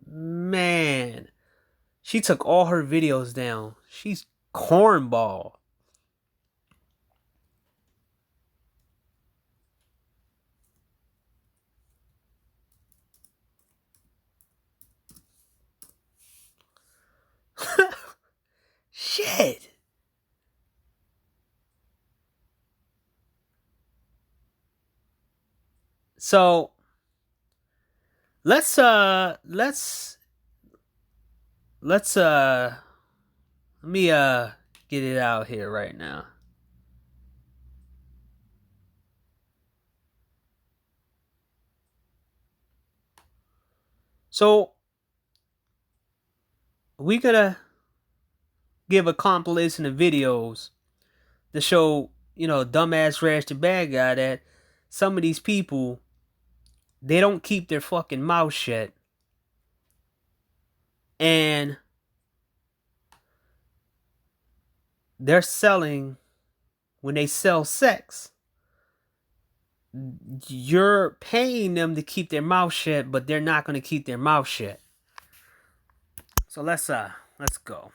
Man, she took all her videos down. She's cornball. Shit. So let's let me get it out here right now. So we gotta give a compilation of videos to show, dumbass Rash the bad guy, that some of these people, they don't keep their fucking mouth shut. And they're selling, when they sell sex, you're paying them to keep their mouth shut, but they're not going to keep their mouth shut. So let's go.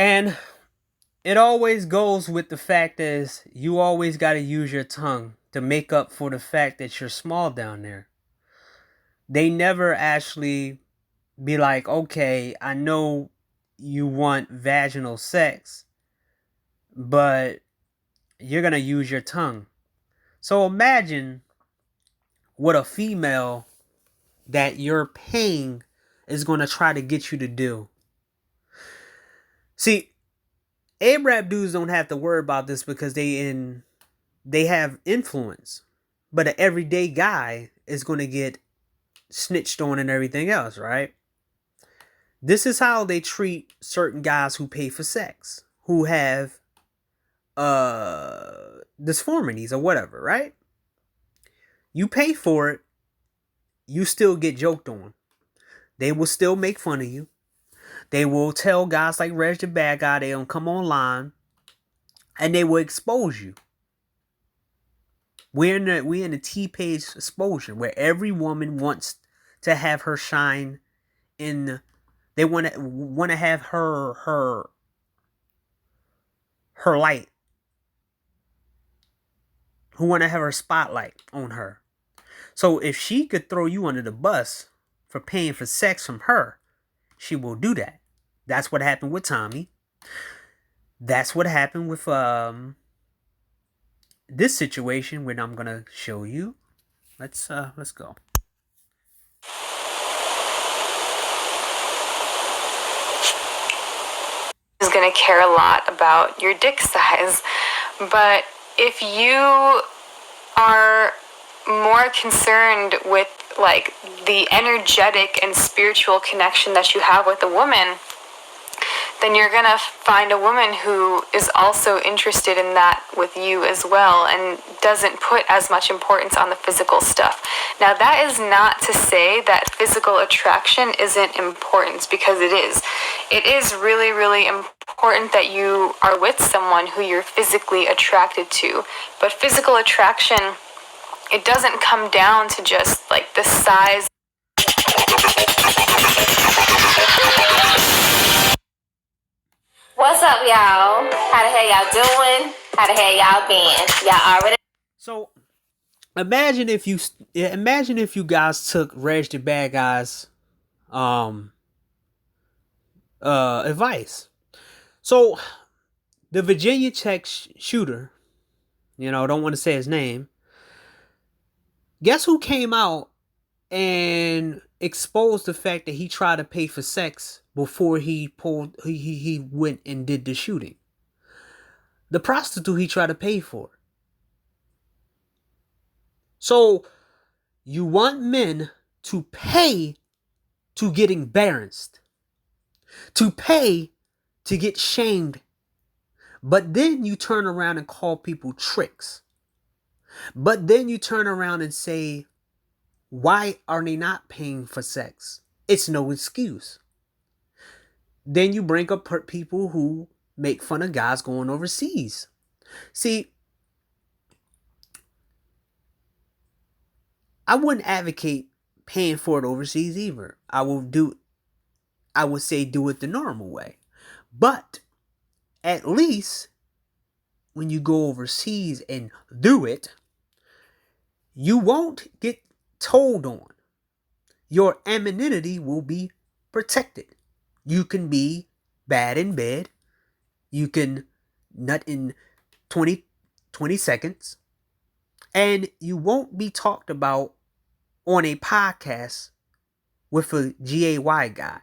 And it always goes with the fact is you always got to use your tongue to make up for the fact that you're small down there. They never actually be like, okay, I know you want vaginal sex, but you're going to use your tongue. So imagine what a female that you're paying is going to try to get you to do. See, A-rap dudes don't have to worry about this because they have influence. But an everyday guy is going to get snitched on and everything else, right? This is how they treat certain guys who pay for sex, who have disformities or whatever, right? You pay for it, you still get joked on. They will still make fun of you. They will tell guys like Reg the bad guy they don't come online, and they will expose you. We're in the T-page exposure where every woman wants to have her shine in. They want to have her light. Who want to have her spotlight on her. So if she could throw you under the bus for paying for sex from her, she will do that. That's what happened with Tommy. That's what happened with this situation, which I'm gonna show you. Let's go. Is going to care a lot about your dick size, but if you are more concerned with like the energetic and spiritual connection that you have with a woman, then you're gonna find a woman who is also interested in that with you as well and doesn't put as much importance on the physical stuff. Now, that is not to say that physical attraction isn't important, because it is. It is really, really important that you are with someone who you're physically attracted to. But physical attraction, it doesn't come down to just like the size What's up, y'all? How the hell y'all doing? How the hell y'all been? Y'all already. So imagine if you guys took Reg the Bad Guy's advice. So the Virginia Tech shooter, don't want to say his name. Guess who came out and exposed the fact that he tried to pay for sex before he went and did the shooting? The prostitute he tried to pay for. So you want men to pay to get embarrassed, to pay to get shamed, but then you turn around and call people tricks. But then you turn around and say, why are they not paying for sex? It's no excuse. Then you bring up people who make fun of guys going overseas. See, I wouldn't advocate paying for it overseas either. I would say do it the normal way. But at least when you go overseas and do it, you won't get told on. Your anonymity will be protected. You can be bad in bed. You can nut in 20 seconds. And you won't be talked about on a podcast with a GAY guy.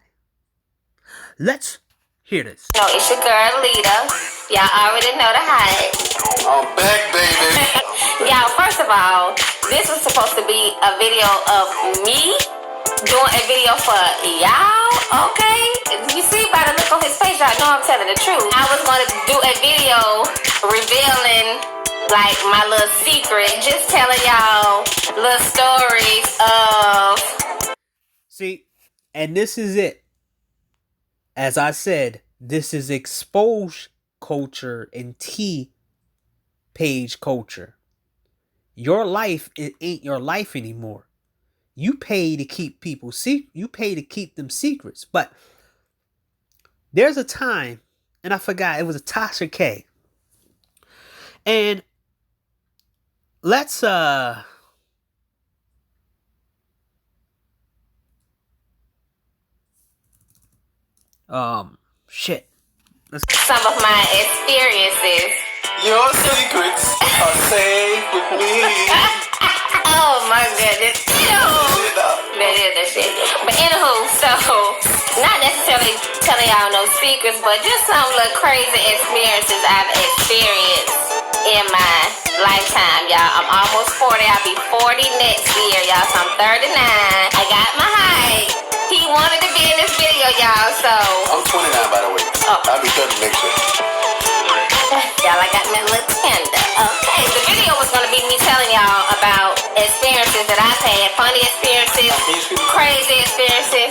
Let's hear this. No, it's your girl, Lita. Y'all already know the hype. I'm back, baby. Y'all, first of all, this was supposed to be a video of me doing a video for y'all, okay? You see by the look on his face, y'all know I'm telling the truth. I was going to do a video revealing like my little secret, just telling y'all little stories of... See, and this is it. As I said, this is exposed culture and T-page culture. Your life, it ain't your life anymore. You pay to keep people you pay to keep them secrets. But there's a time, and I forgot, it was a Tasha K. And let's shit. Some of my experiences. Your secrets are safe with me. Oh my goodness. That is that shit. But anywho, so not necessarily telling y'all no secrets, but just some little crazy experiences I've experienced in my lifetime, y'all. I'm almost 40. I'll be 40 next year, y'all. So I'm 39. I got my height. He wanted to be in this video, y'all, so... I'm 29, by the way. Oh. I'll be 30 next year. Y'all, I got me a little tender. Okay, the video was going to be me telling y'all about experiences that I've had. Funny experiences, crazy experiences.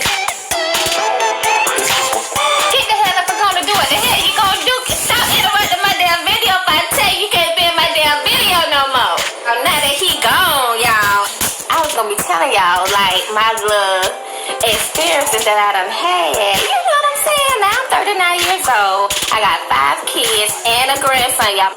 Get the hell up and go to do it. The hell you gonna do? Stop interrupting my damn video if I tell you can't be in my damn video no more. Now that he gone, y'all, I was going to be telling y'all, like, my little experiences that I done had. You know what I'm saying? Now I'm 39 years old. I got 5 kids and a grandson, y'all.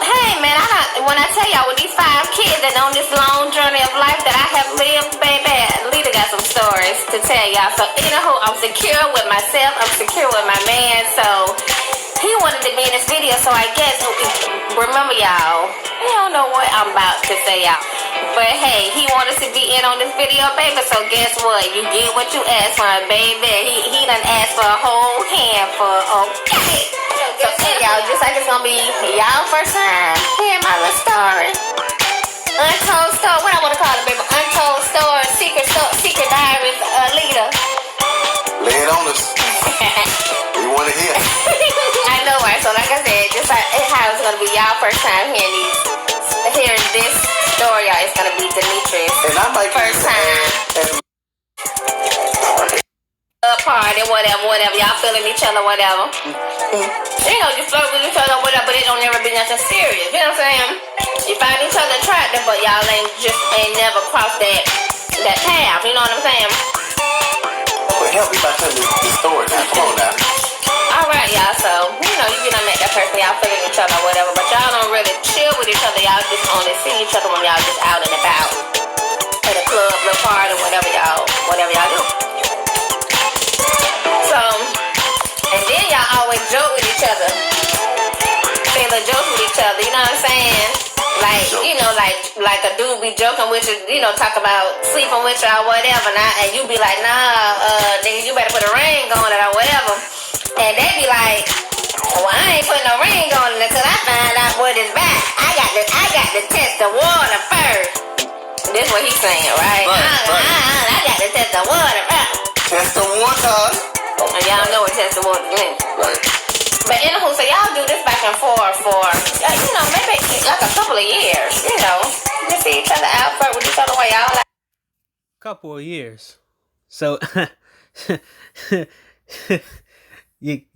Hey man, when I tell y'all with these 5 kids and on this long journey of life that I have lived, baby, Lita got some stories to tell y'all. So anywho, I'm secure with myself, I'm secure with my man, so he wanted to be in this video, so I guess, remember y'all, you don't know what I'm about to say, y'all. But hey, he wanted to be in on this video, baby, so guess what? You get what you asked for, baby. He done asked for a whole handful, okay? So hey, y'all, just like it's gonna be y'all first time hearing my little story. Untold story, what I wanna call it, baby? Untold story, secret diaries, Lita. Lay it on us. We want to hear. I know, right? So like I said, just like how it's gonna be y'all first time hearing this story, y'all. It's gonna be Demetrius. And I might first time. Party, whatever. Y'all feeling each other, whatever. You know, you flirt with each other, whatever, but it don't never be nothing serious. You know what I'm saying? You find each other attractive, but y'all ain't never crossed that path. You know what I'm saying? Well, help me by telling the story now. Come on now. Alright, y'all, so, you know, you done met that person, y'all feeling each other or whatever, but y'all don't really chill with each other, y'all just only see each other when y'all just out and about. At a club, little party, whatever y'all do. So, and then y'all always joke with each other. Say little jokes with each other, you know what I'm saying? Like, you know, like a dude be joking with you, you know, talk about sleeping with you or whatever, and you be like, nah, nigga, you better put a ring on it or whatever. And they be like, well, I ain't putting no ring on it until I find out what it's about. I got to test the water first. This what he's saying, right? I got to test the water first. Test the water. And y'all know what test the water means. Right. But anywho, so y'all do this back and forth for, you know, maybe like a couple of years, you know. Just see each other out, flirt with each other while y'all like. Couple of years. So you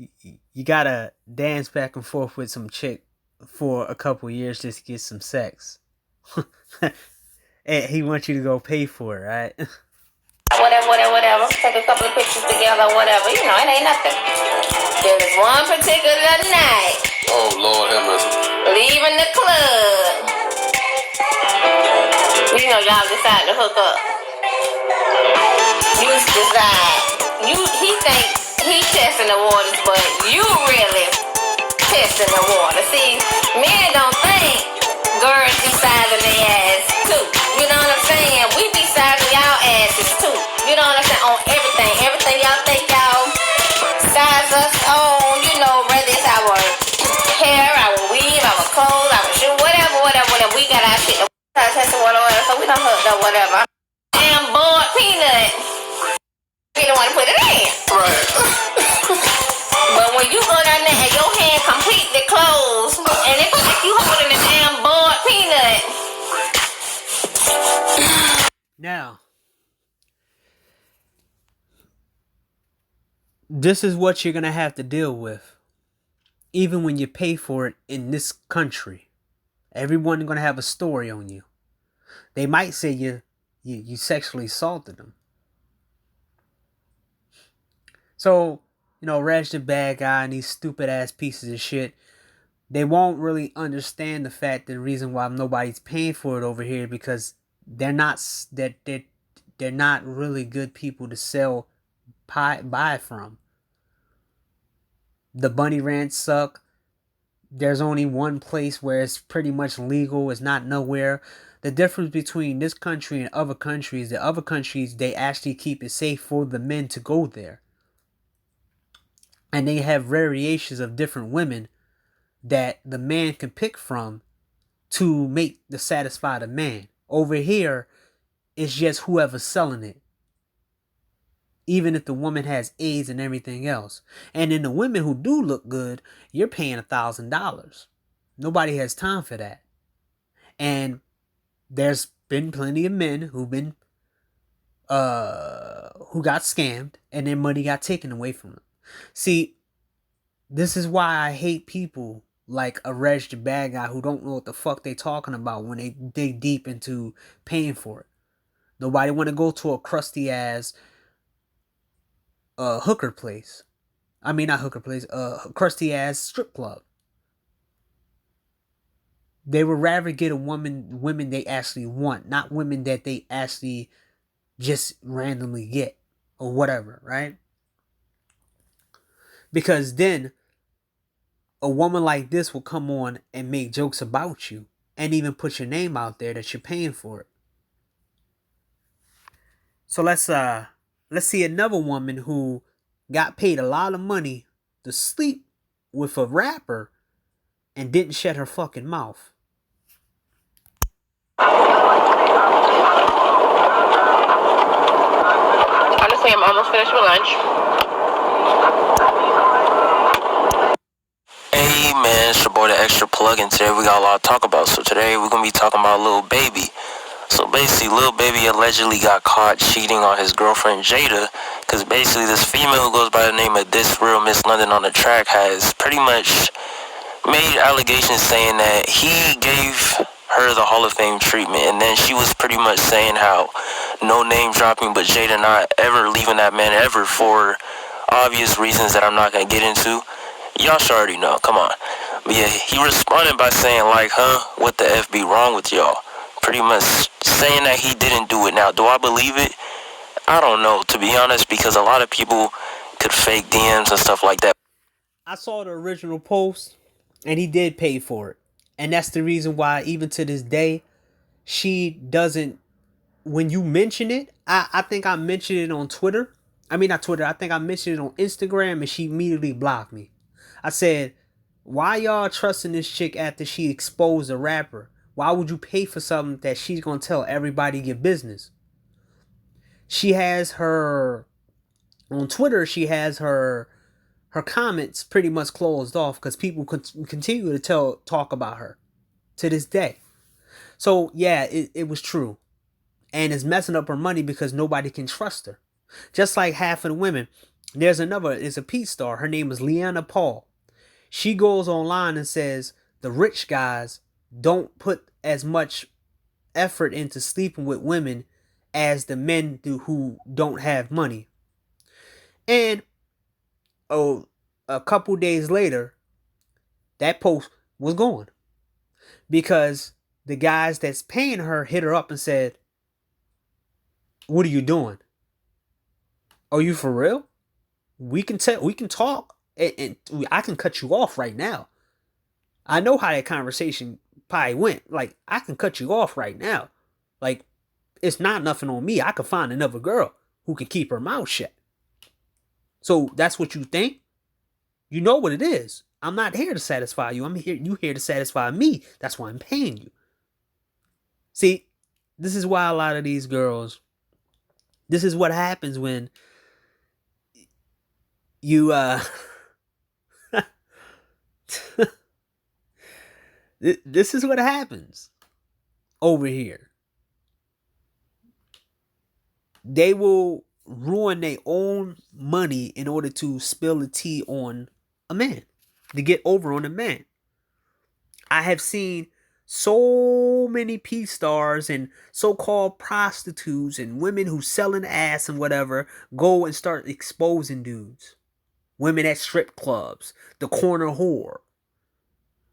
gotta dance back and forth with some chick for a couple of years just to get some sex. And he wants you to go pay for it, right? Whatever. Take a couple of pictures together, whatever. You know, it ain't nothing. There was one particular night. Oh, Lord have mercy. Leaving the club. You know, y'all decide to hook up. You decide. He think he testing the waters, but you really testing the water. See, men don't think girls be sizing their ass too. You know what I'm saying? We be sizing y'all asses too. You know what I'm saying? On everything. Everything y'all think y'all size us on, you know, whether it's our hair, our weave, our clothes, our shoe, whatever. We got our shit. Testing water, so we done hooked up, whatever. Damn bored peanut. We don't want to put it in. Right. But when you go down there and your hand completely closed, and it's like you holding a damn bored peanut. Now, this is what you're gonna have to deal with, even when you pay for it in this country. Everyone's gonna have a story on you. They might say you sexually assaulted them. So, you know, Reg the bad guy and these stupid ass pieces of shit, they won't really understand the fact that the reason why nobody's paying for it over here because they're not really good people to buy from. The bunny ranch suck. There's only one place where it's pretty much legal. It's not nowhere. The difference between this country and other countries, the other countries, they actually keep it safe for the men to go there. And they have variations of different women that the man can pick from to satisfy the man. Over here, it's just whoever's selling it. Even if the woman has AIDS and everything else. And then the women who do look good, you're paying $1,000. Nobody has time for that. And there's been plenty of men who got scammed and their money got taken away from them. See, this is why I hate people like a Reg the bad guy who don't know what the fuck they talking about when they dig deep into paying for it. Nobody want to go to a crusty ass hooker place. I mean, not hooker place, crusty ass strip club. They would rather get women they actually want, not women that they actually just randomly get or whatever, right? Because then a woman like this will come on and make jokes about you and even put your name out there that you're paying for it. So let's see another woman who got paid a lot of money to sleep with a rapper and didn't shut her fucking mouth. Honestly, I'm almost finished with lunch. Hey man, it's your boy the Extra Plug-in. Today we got a lot to talk about. So today we're gonna be talking about Lil Baby. So basically, Lil Baby allegedly got caught cheating on his girlfriend Jada, because basically this female who goes by the name of This Real Miss London on the track has pretty much made allegations saying that he gave her the Hall of Fame treatment. And then she was pretty much saying how no name dropping, but Jada not ever leaving that man ever for obvious reasons that I'm not going to get into. Y'all should already know. Come on. But yeah, he responded by saying like, what the F be wrong with y'all? Pretty much saying that he didn't do it. Now, do I believe it? I don't know, to be honest, because a lot of people could fake DMs and stuff like that. I saw the original post, and he did pay for it. And that's the reason why, even to this day, she doesn't, when you mention it, I think I mentioned it on Twitter. I mean, not Twitter. I think I mentioned it on Instagram, and she immediately blocked me. I said, why y'all trusting this chick after she exposed a rapper? Why would you pay for something that she's going to tell everybody your business? She has her, on Twitter, she has her comments pretty much closed off because people continue to talk about her to this day. So yeah, it was true. And it's messing up her money because nobody can trust her. Just like half of the women. There's a Pete star. Her name is Leanna Paul. She goes online and says the rich guys don't put as much effort into sleeping with women as the men do who don't have money. And a couple days later, that post was gone because the guys that's paying her hit her up and said, "What are you doing? Are you for real? We can talk, and I can cut you off right now. I know how that conversation probably went. Like, I can cut you off right now. Like, it's not nothing on me. I can find another girl who can keep her mouth shut. So that's what you think? You know what it is. I'm not here to satisfy you. You here to satisfy me. That's why I'm paying you." See, this is why a lot of these girls, this is what happens when you this is what happens over here. They will ruin their own money in order to spill the tea on a man, to get over on a man. I have seen so many P stars and so-called prostitutes and women who selling ass and whatever go and start exposing dudes. Women at strip clubs, the corner whore.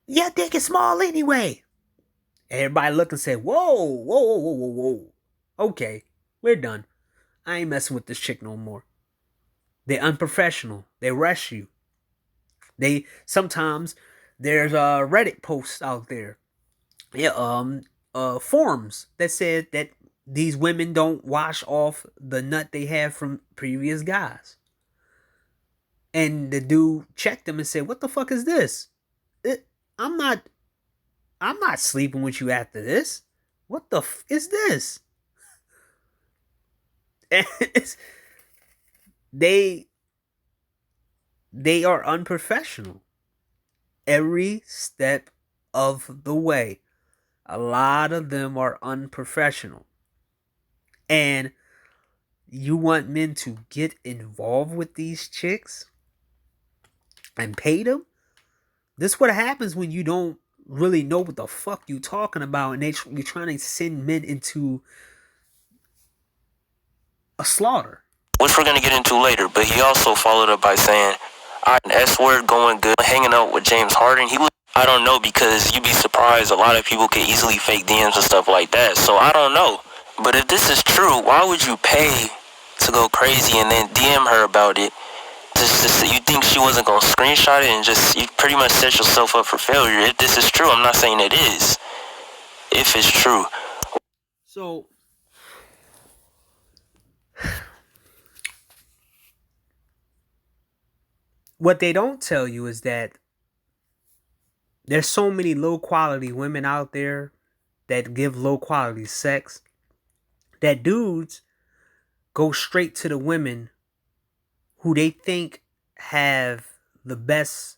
Yeah, dick is small anyway. Everybody look and say, whoa, whoa, whoa, whoa, whoa, whoa. Okay, we're done. I ain't messing with this chick no more. They're unprofessional. They rush you. Sometimes there's Reddit posts out there. Yeah, forums that said that these women don't wash off the nut they have from previous guys. And the dude checked them and said, "What the fuck is this? I'm not sleeping with you after this. What the f is this?" they are unprofessional every step of the way. A lot of them are unprofessional. And you want men to get involved with these chicks and pay them? This is what happens when you don't really know what the fuck you talking about, and you're trying to send men into a slaughter. Which we're going to get into later, but he also followed up by saying, an S-word going good, hanging out with James Harden. I don't know, because you'd be surprised a lot of people could easily fake DMs and stuff like that, so I don't know. But if this is true, why would you pay to go crazy and then DM her about it? You think she wasn't going to screenshot it and you pretty much set yourself up for failure. If this is true, I'm not saying it is. If it's true. So, what they don't tell you is that there's so many low quality women out there that give low quality sex that dudes go straight to the women who they think have the best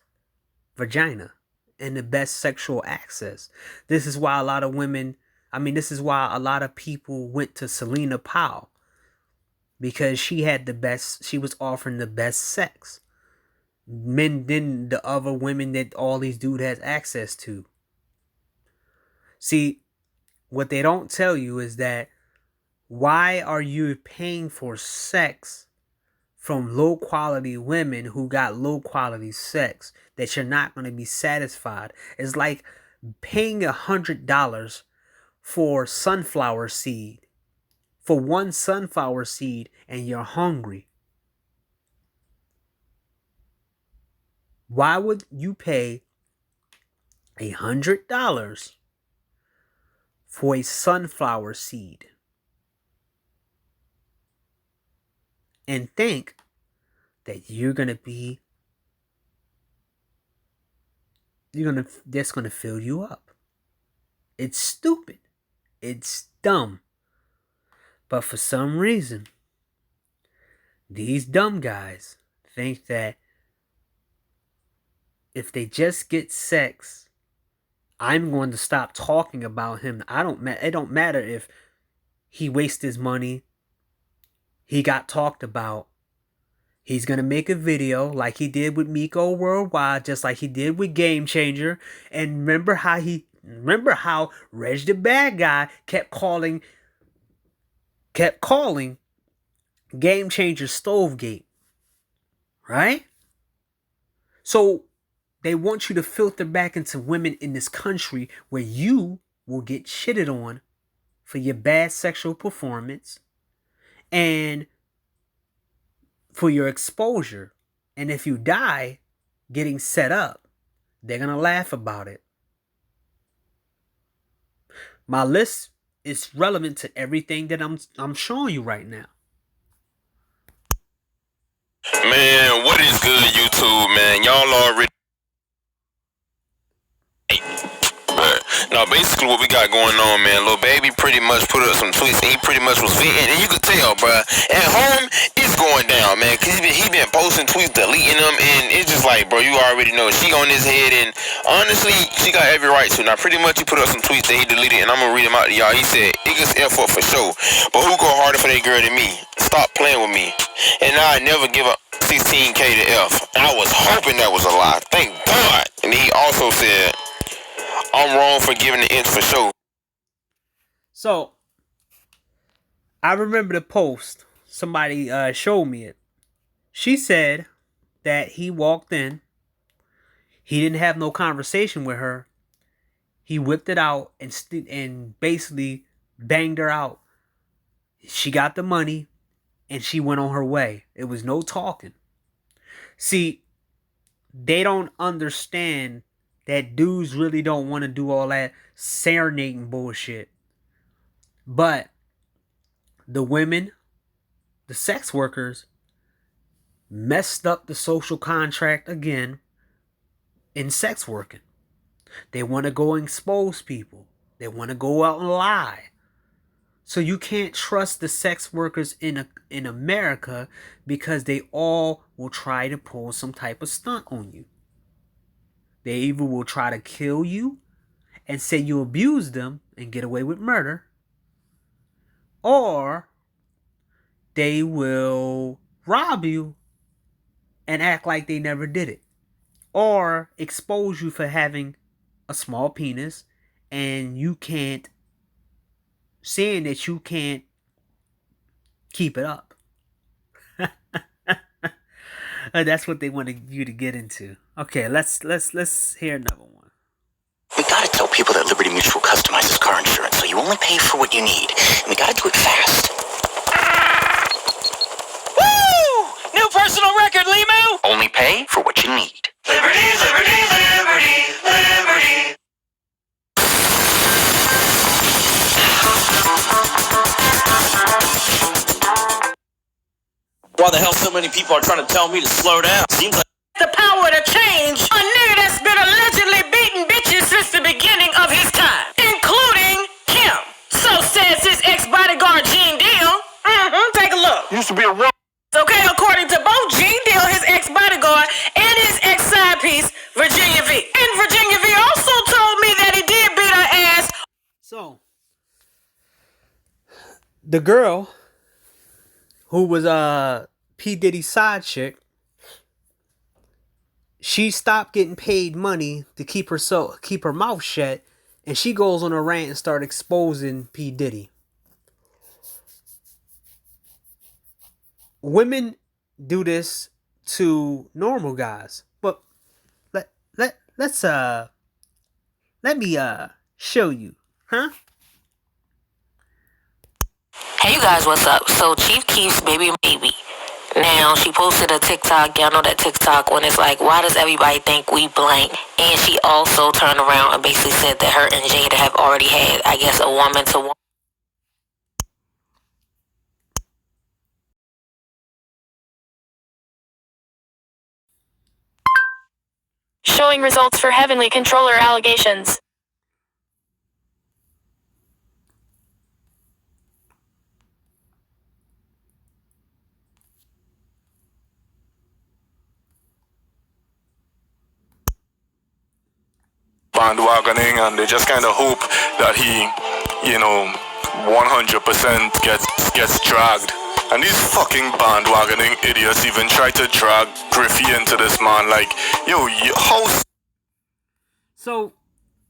vagina and the best sexual access. This is why a lot of people went to Selena Powell, because she was offering the best sex than the other women that all these dudes has access to. See, what they don't tell you is that why are you paying for sex from low quality women who got low quality sex that you're not going to be satisfied? It's like paying $100 for sunflower seed, for one sunflower seed, and you're hungry. Why would you pay $100 for a sunflower seed and think that that's gonna fill you up? It's stupid. It's dumb. But for some reason, these dumb guys think that if they just get sex, I'm going to stop talking about him. It don't matter if he wastes his money, he got talked about. He's going to make a video like he did with Miko Worldwide, just like he did with Game Changer. And remember how Reg the Bad Guy kept calling Game Changer Stovegate, right? So they want you to filter back into women in this country where you will get shitted on for your bad sexual performance and for your exposure. And if you die getting set up, they're going to laugh about it. My list is relevant to everything that I'm showing you right now. Man, what is good, YouTube, man? Y'all already... But no, basically what we got going on, man, Lil Baby pretty much put up some tweets and he pretty much was venting, and you could tell, bruh, at home it's going down, man, cause he been posting tweets, deleting them, and it's just like, bro, you already know she on his head, and honestly she got every right to. Now pretty much he put up some tweets that he deleted, and I'm gonna read them out to y'all. He said, "It gets F up for sure, but who go harder for that girl than me? Stop playing with me, and now I never give up 16K to F. I was hoping that was a lie. Thank God." And he also said, "I'm wrong for giving the inch for sure." So, I remember the post. Somebody showed me it. She said that he walked in. He didn't have no conversation with her. He whipped it out and basically banged her out. She got the money and she went on her way. It was no talking. See, they don't understand that dudes really don't want to do all that serenading bullshit. But the women, the sex workers, messed up the social contract again in sex working. They want to go expose people. They want to go out and lie. So you can't trust the sex workers in America because they all will try to pull some type of stunt on you. They either will try to kill you and say you abused them and get away with murder, or they will rob you and act like they never did it, or expose you for having a small penis and saying that you can't keep it up. That's what they wanted you to get into. Okay, let's hear another one. We gotta tell people that Liberty Mutual customizes car insurance, so you only pay for what you need. And we gotta do it fast. Woo! New personal record, Limu! Only pay for what you need. Liberty, liberty, liberty, liberty. Why the hell so many people are trying to tell me to slow down? Seems like The power to change. A nigga that's been allegedly beating bitches since the beginning of his time, including Kim. So says his ex-bodyguard Gene Deal. Take a look. Used to be a woman. Okay, according to both Gene Deal, his ex-bodyguard, and his ex-side piece, Virginia V. And Virginia V also told me that he did beat her ass. So, the girl who was P. Diddy's side chick, she stopped getting paid money to keep her mouth shut And she goes on a rant and start exposing P. Diddy. Women do this to normal guys. But let's let me show you. Huh? Hey you guys, what's up? So Chief Keef's baby. Now she posted a TikTok. Y'all know that TikTok when it's like, why does everybody think we blank? And she also turned around and basically said that her and Jada have already had, I guess, a woman to woman. Showing results for Heavenly Controller allegations. Bandwagoning, and they just kind of hope that he, 100% gets dragged. And these fucking bandwagoning idiots even try to drag Griffey into this, man. Like, yo, how... So,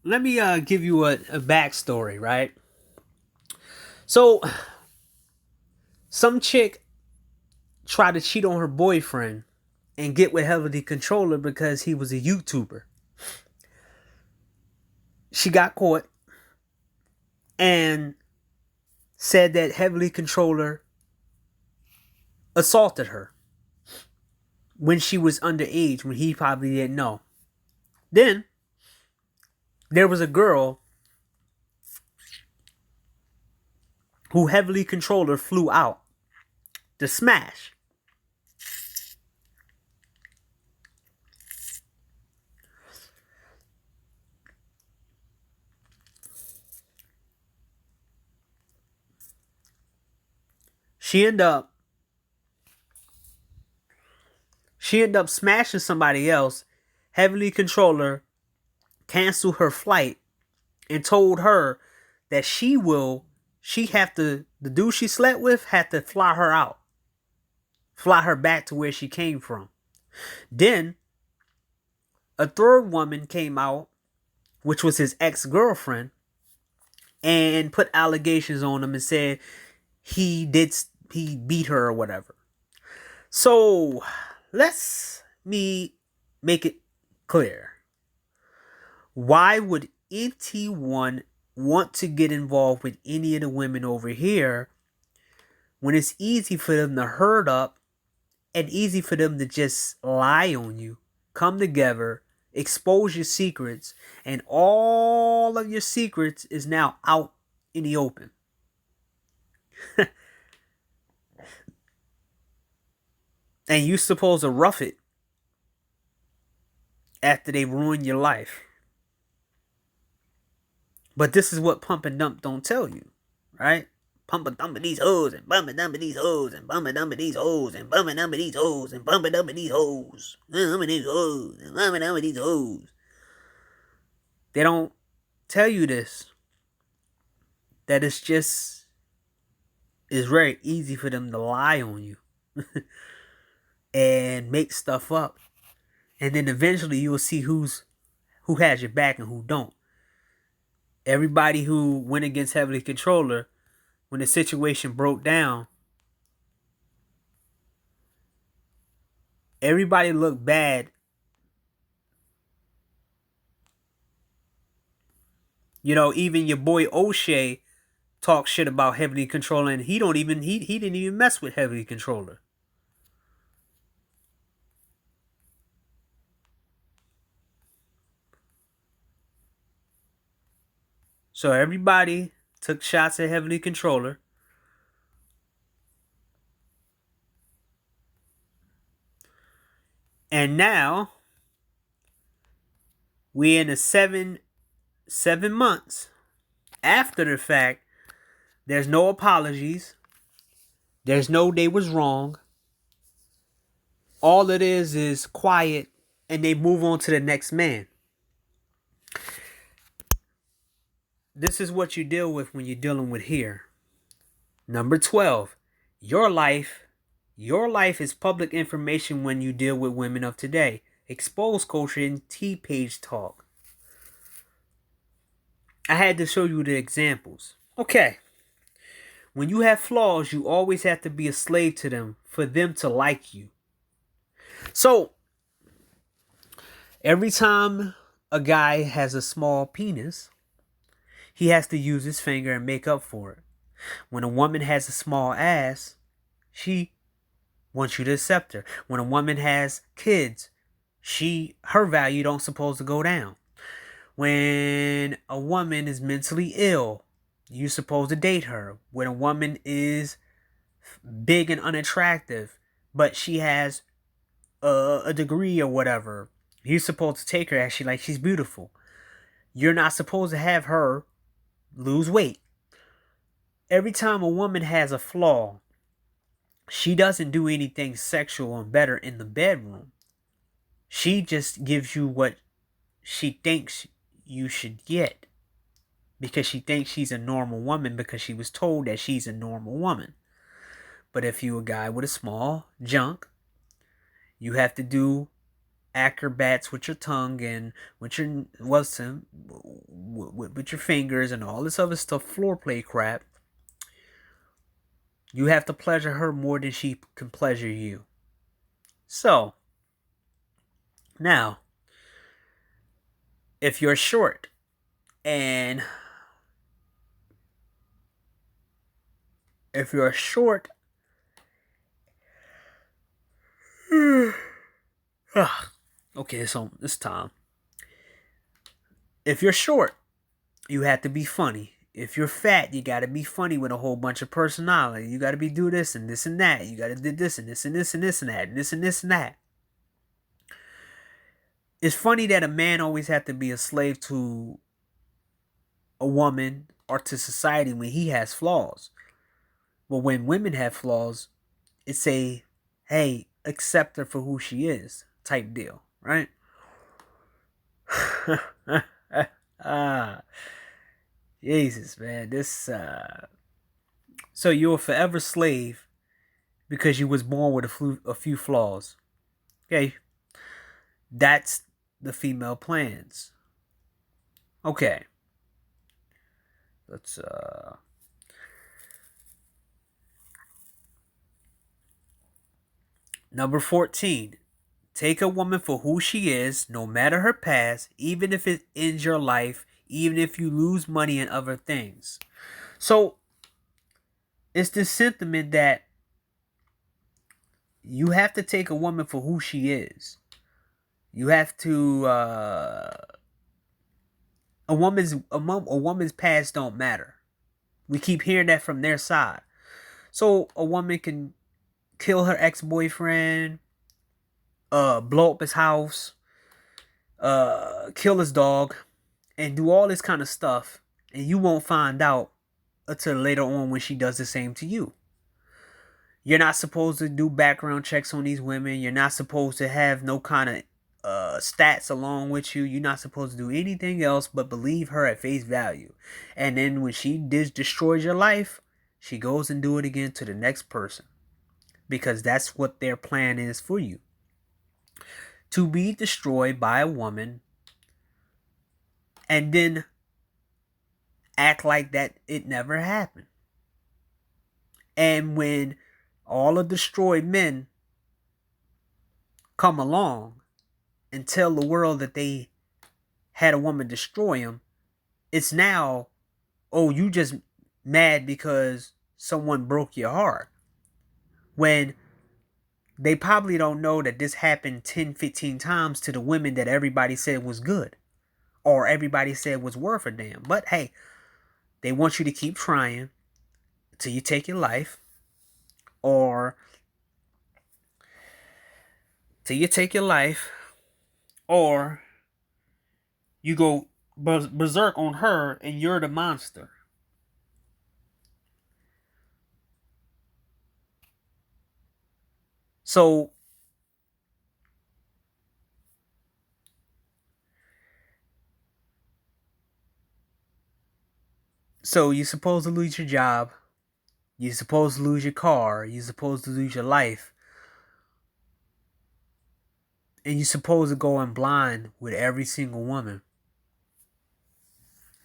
let me give you a backstory, right? So, some chick tried to cheat on her boyfriend and get with Heavenly Controller because he was a YouTuber. She got caught and said that Heavenly Controller assaulted her when she was underage, when he probably didn't know. Then there was a girl who Heavenly Controller flew out to smash. She ended up smashing somebody else. Heavenly Controller canceled her flight and told her that the dude she slept with had to fly her out. Fly her back to where she came from. Then a third woman came out, which was his ex-girlfriend, and put allegations on him and said he beat her or whatever. So let's me make it clear. Why would anyone want to get involved with any of the women over here when it's easy for them to herd up and easy for them to just lie on you, come together, expose your secrets, and all of your secrets is now out in the open? And you supposed to rough it after they ruin your life. But this is what Pump and Dump don't tell you, right? Pump and dump these hoes, and bump and dump these hoes, and bump and dump these hoes, and bump and dump these hoes, and bump and dump these hoes, and bump these hoes, and bump and dump these hoes. They don't tell you this. That it's very easy for them to lie on you and make stuff up. And then eventually you'll see who has your back and who don't. Everybody who went against Heavenly Controller, when the situation broke down, everybody looked bad. Even your boy O'Shea talked shit about Heavenly Controller, and he didn't even mess with Heavenly Controller. So everybody took shots at Heavenly Controller. And now we're in the seven months after the fact. There's no apologies. There's no they was wrong. All it is quiet, and they move on to the next man. This is what you deal with when you're dealing with here. Number 12. Your life is public information when you deal with women of today. Expose culture and T-page talk. I had to show you the examples. Okay. When you have flaws, you always have to be a slave to them for them to like you. So, every time a guy has a small penis, he has to use his finger and make up for it. When a woman has a small ass, she wants you to accept her. When a woman has kids, her value don't supposed to go down. When a woman is mentally ill, you're supposed to date her. When a woman is big and unattractive, but she has a degree or whatever, you're supposed to take her as she's beautiful. You're not supposed to have her lose weight. Every time a woman has a flaw, she doesn't do anything sexual and better in the bedroom. She just gives you what she thinks you should get because she thinks she's a normal woman because she was told that she's a normal woman. But if you a guy with a small junk, you have to do acrobats with your tongue and with your with your fingers and all this other stuff, foreplay crap. You have to pleasure her more than she can pleasure you. So, now, if you're short and if you're short okay, so this time. If you're short, you have to be funny. If you're fat, you gotta be funny with a whole bunch of personality. You gotta be do this and this and that. You gotta do this and this and this and this and that and this and this and that. It's funny that a man always have to be a slave to a woman or to society when he has flaws. But when women have flaws, it's a, hey, accept her for who she is type deal, right? Jesus, man. So you're a forever slave because you was born with a few flaws. Okay? That's the female plans. Okay. Let's Number 14. Take a woman for who she is, no matter her past, even if it ends your life, even if you lose money and other things. So, it's this sentiment that you have to take a woman for who she is. You have to a woman's past don't matter. We keep hearing that from their side. So a woman can kill her ex-boyfriend, blow up his house, kill his dog, and do all this kind of stuff, and you won't find out until later on when she does the same to you. You're not supposed to do background checks on these women. You're not supposed to have no kind of stats along with you. You're not supposed to do anything else but believe her at face value. And then when she destroys your life, she goes and do it again to the next person. Because that's what their plan is for you. To be destroyed by a woman and then act like that it never happened. And when all the destroyed men come along and tell the world that they had a woman destroy them, it's now, oh, you just mad because someone broke your heart. When they probably don't know that this happened 10, 15 times to the women that everybody said was good. Or everybody said was worth a damn. But hey, they want you to keep trying until you take your life. Or till you take your life. Or you go berserk on her and you're the monster. So you're supposed to lose your job. You're supposed to lose your car. You're supposed to lose your life. And you're supposed to go in blind with every single woman.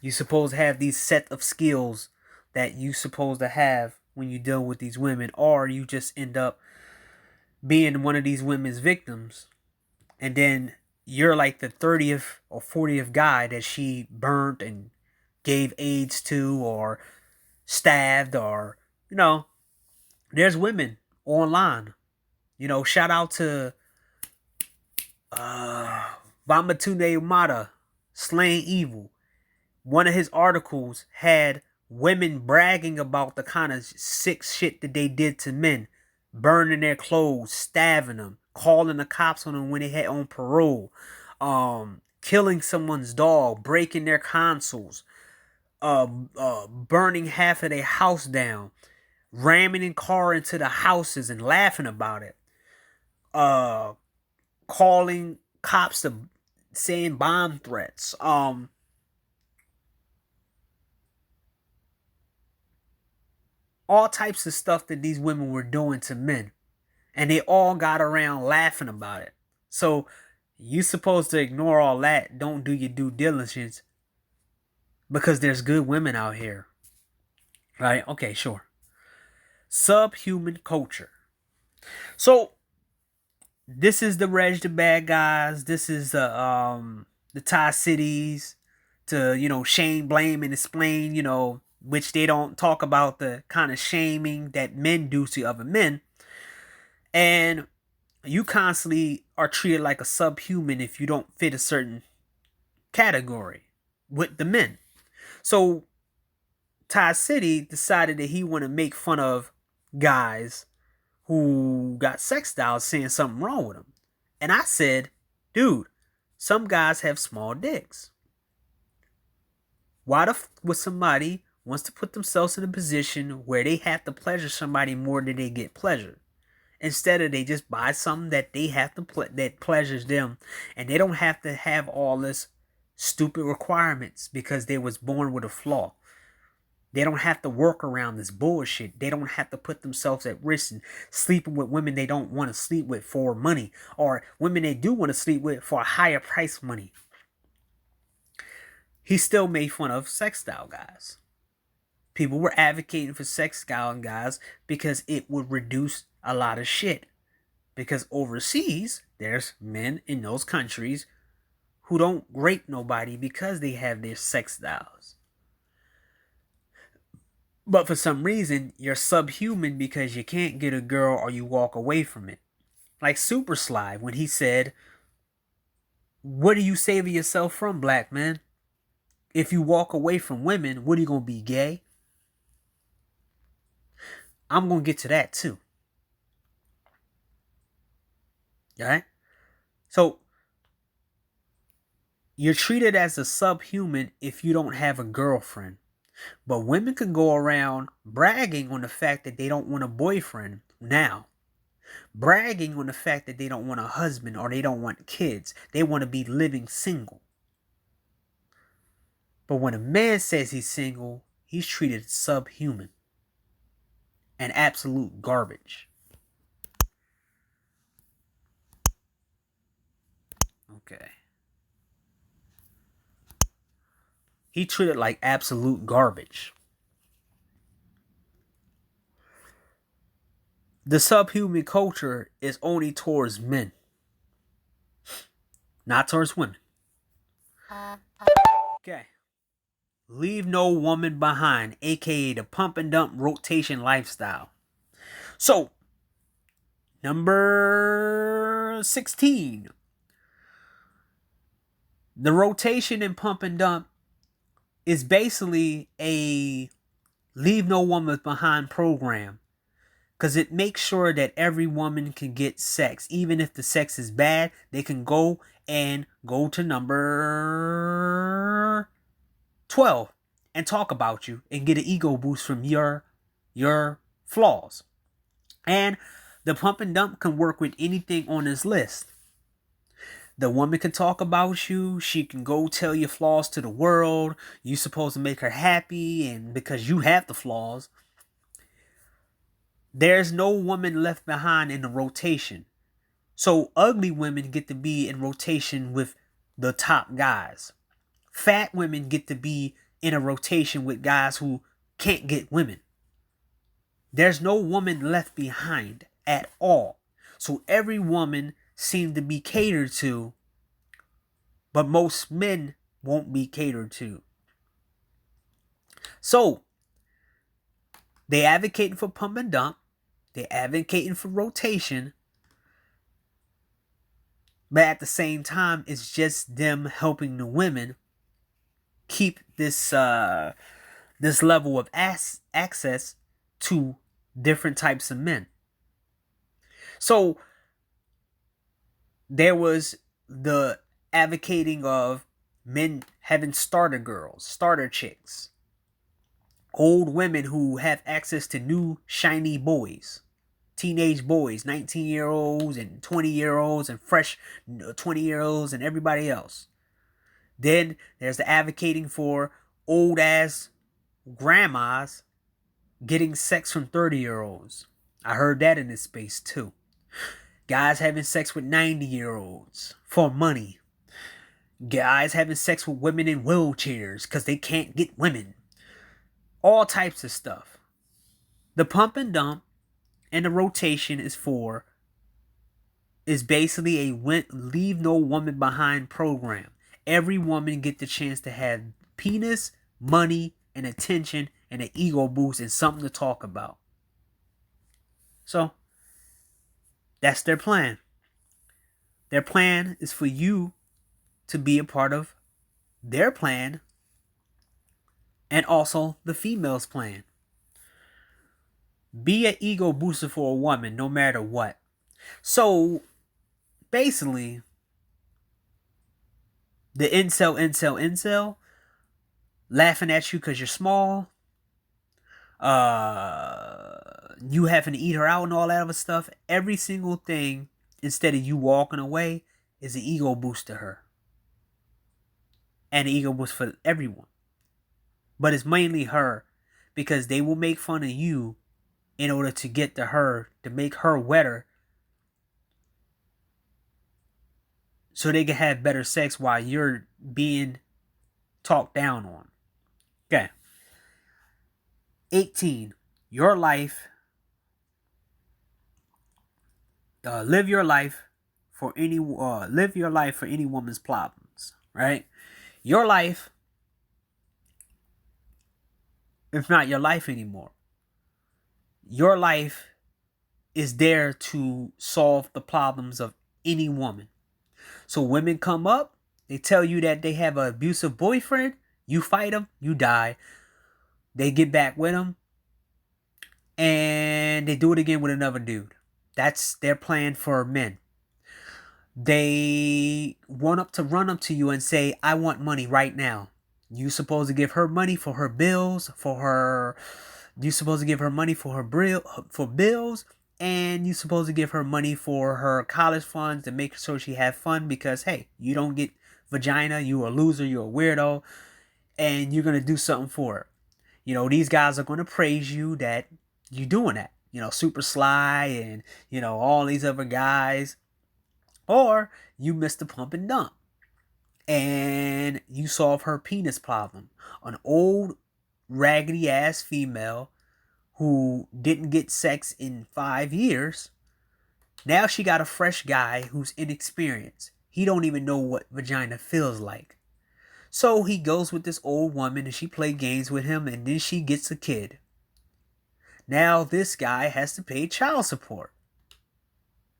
You supposed to have these set of skills that you supposed to have when you deal with these women, or you just end up being one of these women's victims, and then you're like the 30th or 40th guy that she burnt and gave AIDS to, or stabbed, or there's women online. Shout out to Bamatune Umata, Slaying Evil. One of his articles had women bragging about the kind of sick shit that they did to men, burning their clothes, stabbing them, calling the cops on them when they had on parole, killing someone's dog, breaking their consoles, burning half of their house down, ramming a car into the houses and laughing about it, calling cops to saying bomb threats, all types of stuff that these women were doing to men, and they all got around laughing about it. So you supposed to ignore all that, don't do your due diligence, because there's good women out here, right? Okay, sure. Subhuman culture. So this is the Reg the Bad Guys. This is the Tie Cities to shame, blame, and explain. Which they don't talk about the kind of shaming that men do to other men, and you constantly are treated like a subhuman if you don't fit a certain category with the men. So Ty City decided that he want to make fun of guys who got sex dolls, saying something wrong with them. And I said, dude, some guys have small dicks. Why the would somebody wants to put themselves in a position where they have to pleasure somebody more than they get pleasure? Instead of they just buy something that they have to that pleasures them, and they don't have to have all this stupid requirements because they was born with a flaw. They don't have to work around this bullshit. They don't have to put themselves at risk and sleeping with women they don't want to sleep with for money, or women they do want to sleep with for a higher price money. He still made fun of sex style guys. People were advocating for sex style guys because it would reduce a lot of shit. Because overseas, there's men in those countries who don't rape nobody because they have their sex styles. But for some reason, you're subhuman because you can't get a girl or you walk away from it. Like Super Sly, when he said, what are you saving yourself from, black man? If you walk away from women, what are you going to be, gay? I'm going to get to that too. Alright? So, you're treated as a subhuman if you don't have a girlfriend. But women can go around bragging on the fact that they don't want a boyfriend now. Bragging on the fact that they don't want a husband or they don't want kids. They want to be living single. But when a man says he's single, he's treated subhuman and absolute garbage. Okay. He treated like absolute garbage. The subhuman culture is only towards men, not towards women. Okay. Leave no woman behind, aka the pump and dump rotation lifestyle. So, number 16. The rotation and pump and dump is basically a leave no woman behind program. Because it makes sure that every woman can get sex. Even if the sex is bad, they can go to number 12 and talk about you and get an ego boost from your flaws. And the pump and dump can work with anything on this list. The woman can talk about you. She can go tell your flaws to the world. You're supposed to make her happy, and because you have the flaws. There's no woman left behind in the rotation. So ugly women get to be in rotation with the top guys. Fat women get to be in a rotation with guys who can't get women. There's no woman left behind at all. So every woman seemed to be catered to, but most men won't be catered to. So they advocating for pump and dump. They advocating for rotation. But at the same time, it's just them helping the women keep this this level of access to different types of men. So there was the advocating of men having starter girls, starter chicks, old women who have access to new shiny boys, teenage boys, 19-year-olds and 20-year-olds and fresh 20-year-olds and everybody else. Then there's the advocating for old ass grandmas getting sex from 30-year-olds. I heard that in this space too. Guys having sex with 90-year-olds for money. Guys having sex with women in wheelchairs because they can't get women. All types of stuff. The pump and dump and the rotation is basically a leave no woman behind program. Every woman get the chance to have penis, money, and attention, and an ego boost and something to talk about. So that's their plan. Their plan is for you to be a part of their plan and also the female's plan. Be an ego booster for a woman no matter what. So basically, the incel laughing at you because you're small, you having to eat her out and all that other stuff, every single thing, instead of you walking away, is an ego boost to her. And an ego boost for everyone. But it's mainly her, because they will make fun of you in order to get to her, to make her wetter, so they can have better sex while you're being talked down on. Okay. 18. Your life. Live your life for any woman's problems, right? Your life, if not your life anymore. Your life is there to solve the problems of any woman. So women come up, they tell you that they have an abusive boyfriend, you fight them, you die. They get back with them, and they do it again with another dude. That's their plan for men. They run up to you and say, I want money right now. You supposed to give her money for her bills, you supposed to give her money for bills, and you supposed to give her money for her college funds to make sure she have fun, because hey, you don't get vagina, you a loser, you're a weirdo, and you're gonna do something for her. You know, these guys are gonna praise you that you doing that. You know, Super Sly and, you know, all these other guys. Or you missed the pump and dump, and you solve her penis problem. An old raggedy ass female who didn't get sex in 5 years. Now she got a fresh guy who's inexperienced. He don't even know what vagina feels like. So he goes with this old woman and she play games with him, and then she gets a kid. Now this guy has to pay child support.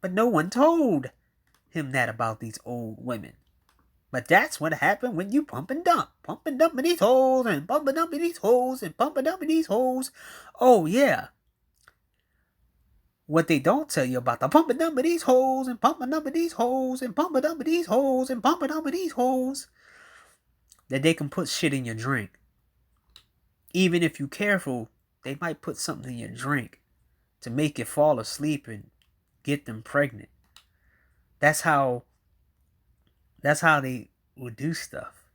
But no one told him that about these old women. But that's what happened when you pump and dump. Pump and dump in these holes, and pump and dump in these holes, and pump and dump in these holes. Oh yeah. What they don't tell you about the pump and dump in these holes, and pump and dump in these holes, and pump and dump in these holes, and pump and dump in these holes, that they can put shit in your drink. Even if you're careful, they might put something in your drink to make you fall asleep and get them pregnant. That's how they will do stuff.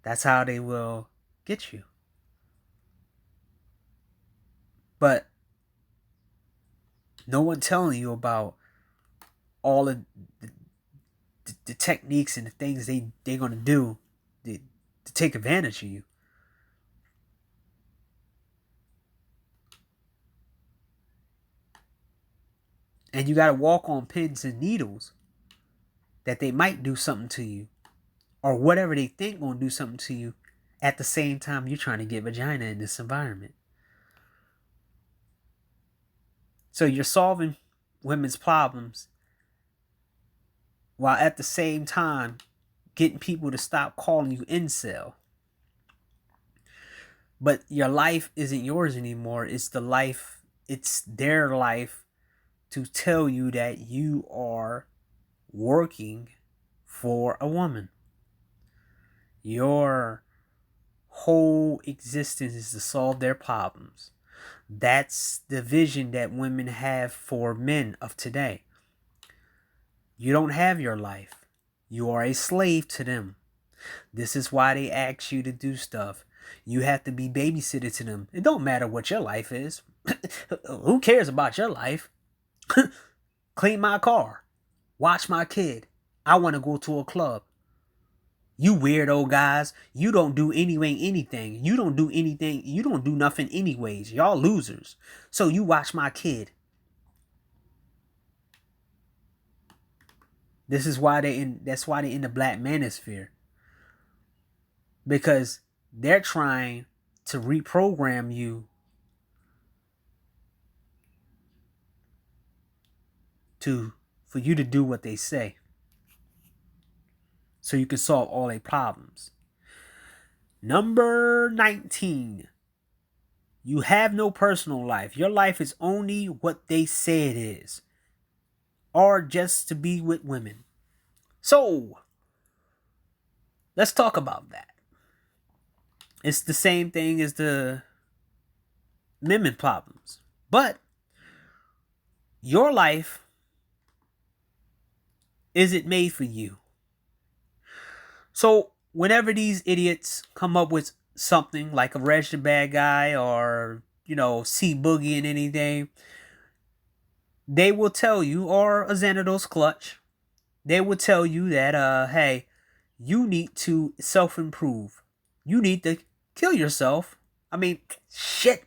That's how they will get you. But no one telling you about all of the techniques and the things they're going to do to to take advantage of you. And you got to walk on pins and needles that they might do something to you, or whatever they think gonna do something to you, at the same time you're trying to get vagina in this environment. So you're solving women's problems while at the same time getting people to stop calling you incel. But your life isn't yours anymore. It's their life to tell you that you are working for a woman. Your whole existence is to solve their problems. That's the vision that women have for men of today. You don't have your life. You are a slave to them. This is why they ask you to do stuff. You have to be babysitted to them. It don't matter what your life is. Who cares about your life? Clean my car. Watch my kid. I want to go to a club. You weirdo guys, you don't do anything. You don't do anything. You don't do nothing anyways. Y'all losers. So you watch my kid. That's why they in the black manosphere. Because they're trying to reprogram you for you to do what they say. So you can solve all their problems. Number 19. You have no personal life. Your life is only what they say it is. Or just to be with women. So, let's talk about that. It's the same thing as the women problems. But your life isn't made for you. So, whenever these idiots come up with something like a Reg the Bad Guy or, C Boogie and anything, they will tell you, or a Xanados Clutch, they will tell you that, hey, you need to self-improve. You need to kill yourself. I mean, shit.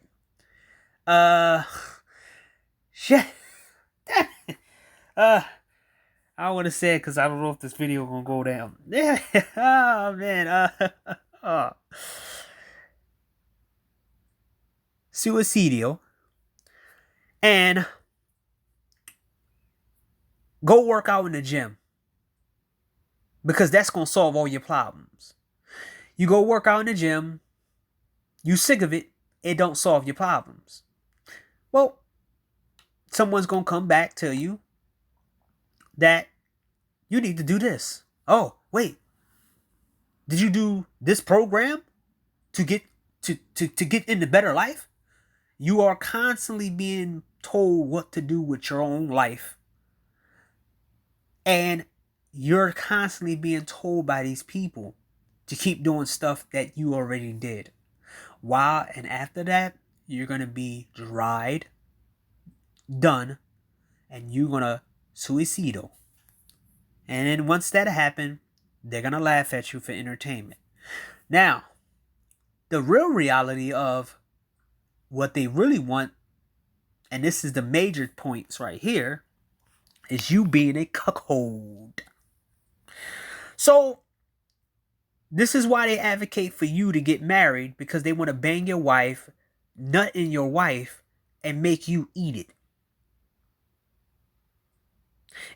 Shit. I don't want to say it because I don't know if this video gonna go down. Yeah. Oh man. Suicidio. And go work out in the gym. Because that's gonna solve all your problems. You go work out in the gym. You sick of it. It don't solve your problems. Well, someone's gonna come back to you that you need to do this. Oh, wait. Did you do this program to get into better life? You are constantly being told what to do with your own life. And you're constantly being told by these people to keep doing stuff that you already did. While and after that, you're going to be dried, done, and you're going to suicido. And then once that happens, they're going to laugh at you for entertainment. Now, the real reality of what they really want, and this is the major points right here, is you being a cuckold. So, this is why they advocate for you to get married, because they want to bang your wife, nut in your wife, and make you eat it.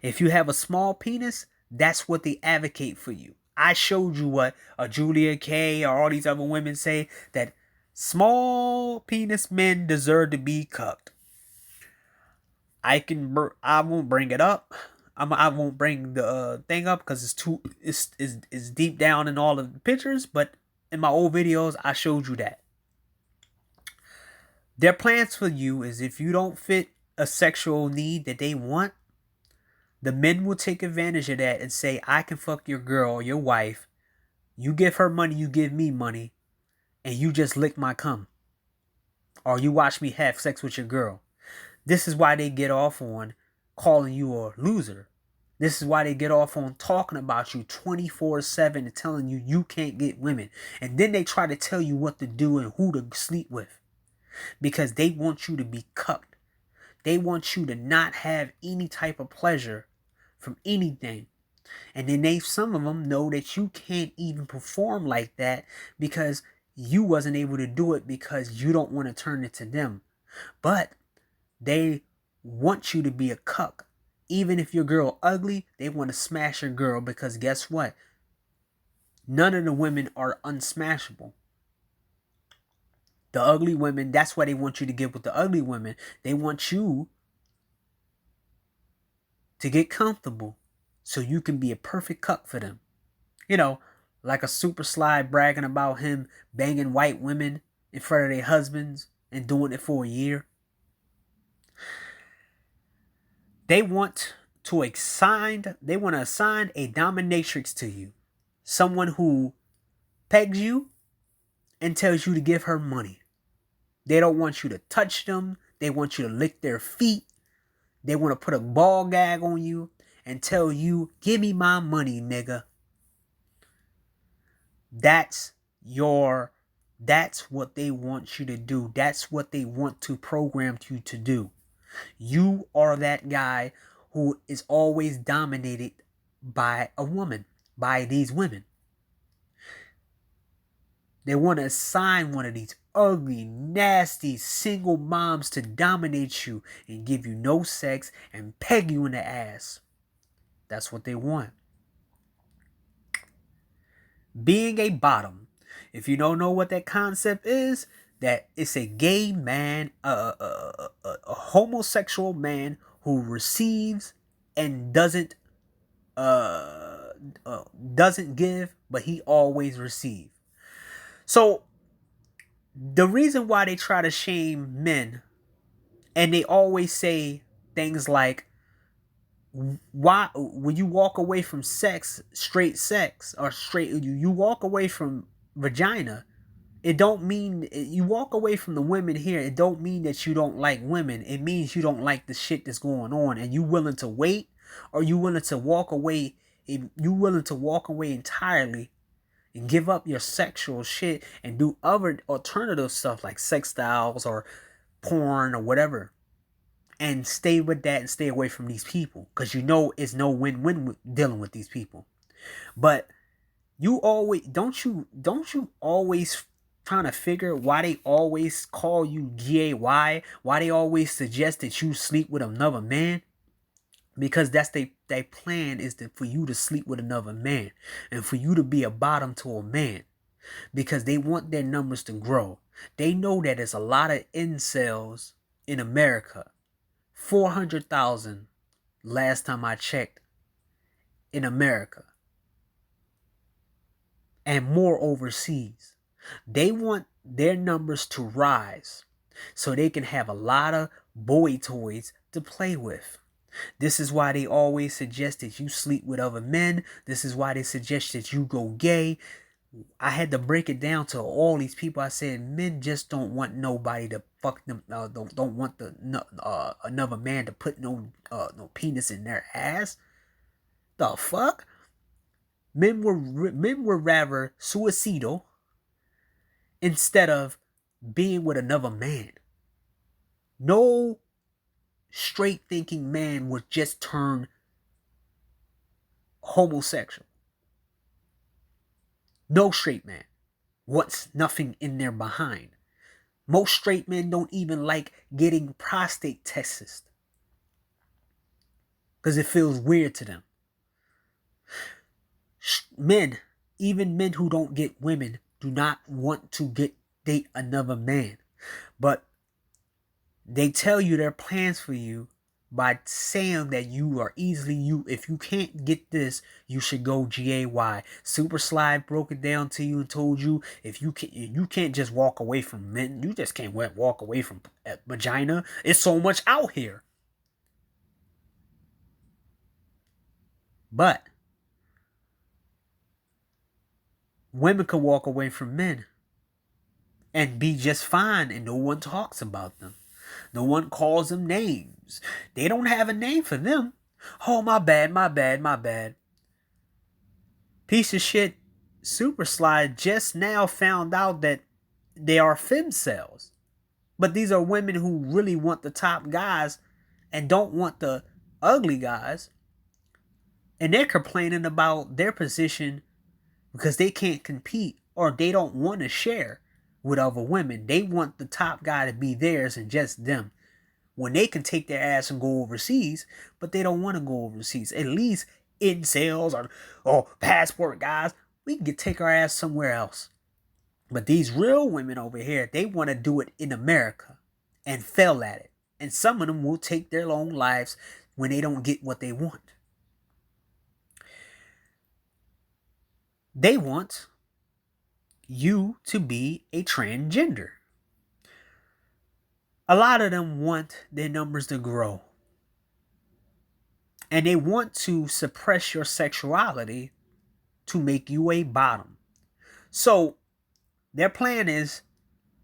If you have a small penis, that's what they advocate for you. I showed you what a Julia Kay or all these other women say, that small penis men deserve to be cucked. I won't bring it up. I won't bring the thing up because it's deep down in all of the pictures. But in my old videos, I showed you that. Their plans for you is if you don't fit a sexual need that they want, the men will take advantage of that and say, I can fuck your girl, your wife. You give her money, you give me money, and you just lick my cum. Or you watch me have sex with your girl. This is why they get off on calling you a loser. This is why they get off on talking about you 24/7 and telling you you can't get women. And then they try to tell you what to do and who to sleep with. Because they want you to be cucked. They want you to not have any type of pleasure from anything. And then some of them know that you can't even perform like that because you wasn't able to do it because you don't want to turn it to them. But they want you to be a cuck. Even if your girl ugly, they want to smash your girl because guess what? None of the women are unsmashable. The ugly women, that's why they want you to get with the ugly women. They want you to get comfortable so you can be a perfect cuck for them. You know, like a super slide bragging about him banging white women in front of their husbands and doing it for a year. They want to assign a dominatrix to you. Someone who pegs you and tells you to give her money. They don't want you to touch them. They want you to lick their feet. They want to put a ball gag on you and tell you, give me my money, nigga. That's what they want you to do. That's what they want to program you to do. You are that guy who is always dominated by a woman, by these women. They want to assign one of these ugly, nasty, single moms to dominate you and give you no sex and peg you in the ass. That's what they want. Being a bottom. If you don't know what that concept is, that it's a gay man, a homosexual man who receives and doesn't give, but he always receives. So the reason why they try to shame men, and they always say things like, why when you walk away from straight sex, or you walk away from vagina, it don't mean you walk away from the women here. It don't mean that you don't like women. It means you don't like the shit that's going on, and you willing to wait, or you willing to walk away. If you willing to walk away entirely and give up your sexual shit and do other alternative stuff like sex styles or porn or whatever, and stay with that and stay away from these people, because you know it's no win-win dealing with these people. But you always don't you always trying to figure why they always call you gay, why they always suggest that you sleep with another man? Because that's their plan is for you to sleep with another man and for you to be a bottom to a man, because they want their numbers to grow. They know that there's a lot of incels in America. 400,000 last time I checked in America, and more overseas. They want their numbers to rise so they can have a lot of boy toys to play with. This is why they always suggest that you sleep with other men. This is why they suggest that you go gay. I had to break it down to all these people. I said, men just don't want nobody to fuck them. Don't want another man to put no penis in their ass. The fuck? Men were rather suicidal instead of being with another man. No straight thinking man would just turn homosexual. No straight man wants nothing in their behind. Most straight men don't even like getting prostate tests because it feels weird to them. Men, even men who don't get women, do not want to date another man. But they tell you their plans for you by saying that if you can't get this, you should go GAY. Super Slide broke it down to you and told you you can't just walk away from men. You just can't walk away from vagina. It's so much out here. But women can walk away from men and be just fine, and no one talks about them. No one calls them names. They don't have a name for them. Oh, my bad, my bad, my bad. Piece of shit Super Slide just now found out that they are femcells. But these are women who really want the top guys and don't want the ugly guys. And they're complaining about their position because they can't compete or they don't want to share with other women. They want the top guy to be theirs and just them. When they can take their ass and go overseas, but they don't want to go overseas. At least incels or passport guys, we can take our ass somewhere else. But these real women over here, they want to do it in America and fail at it. And some of them will take their own lives when they don't get what they want. They want you to be a transgender. A lot of them want their numbers to grow. And they want to suppress your sexuality to make you a bottom. So their plan is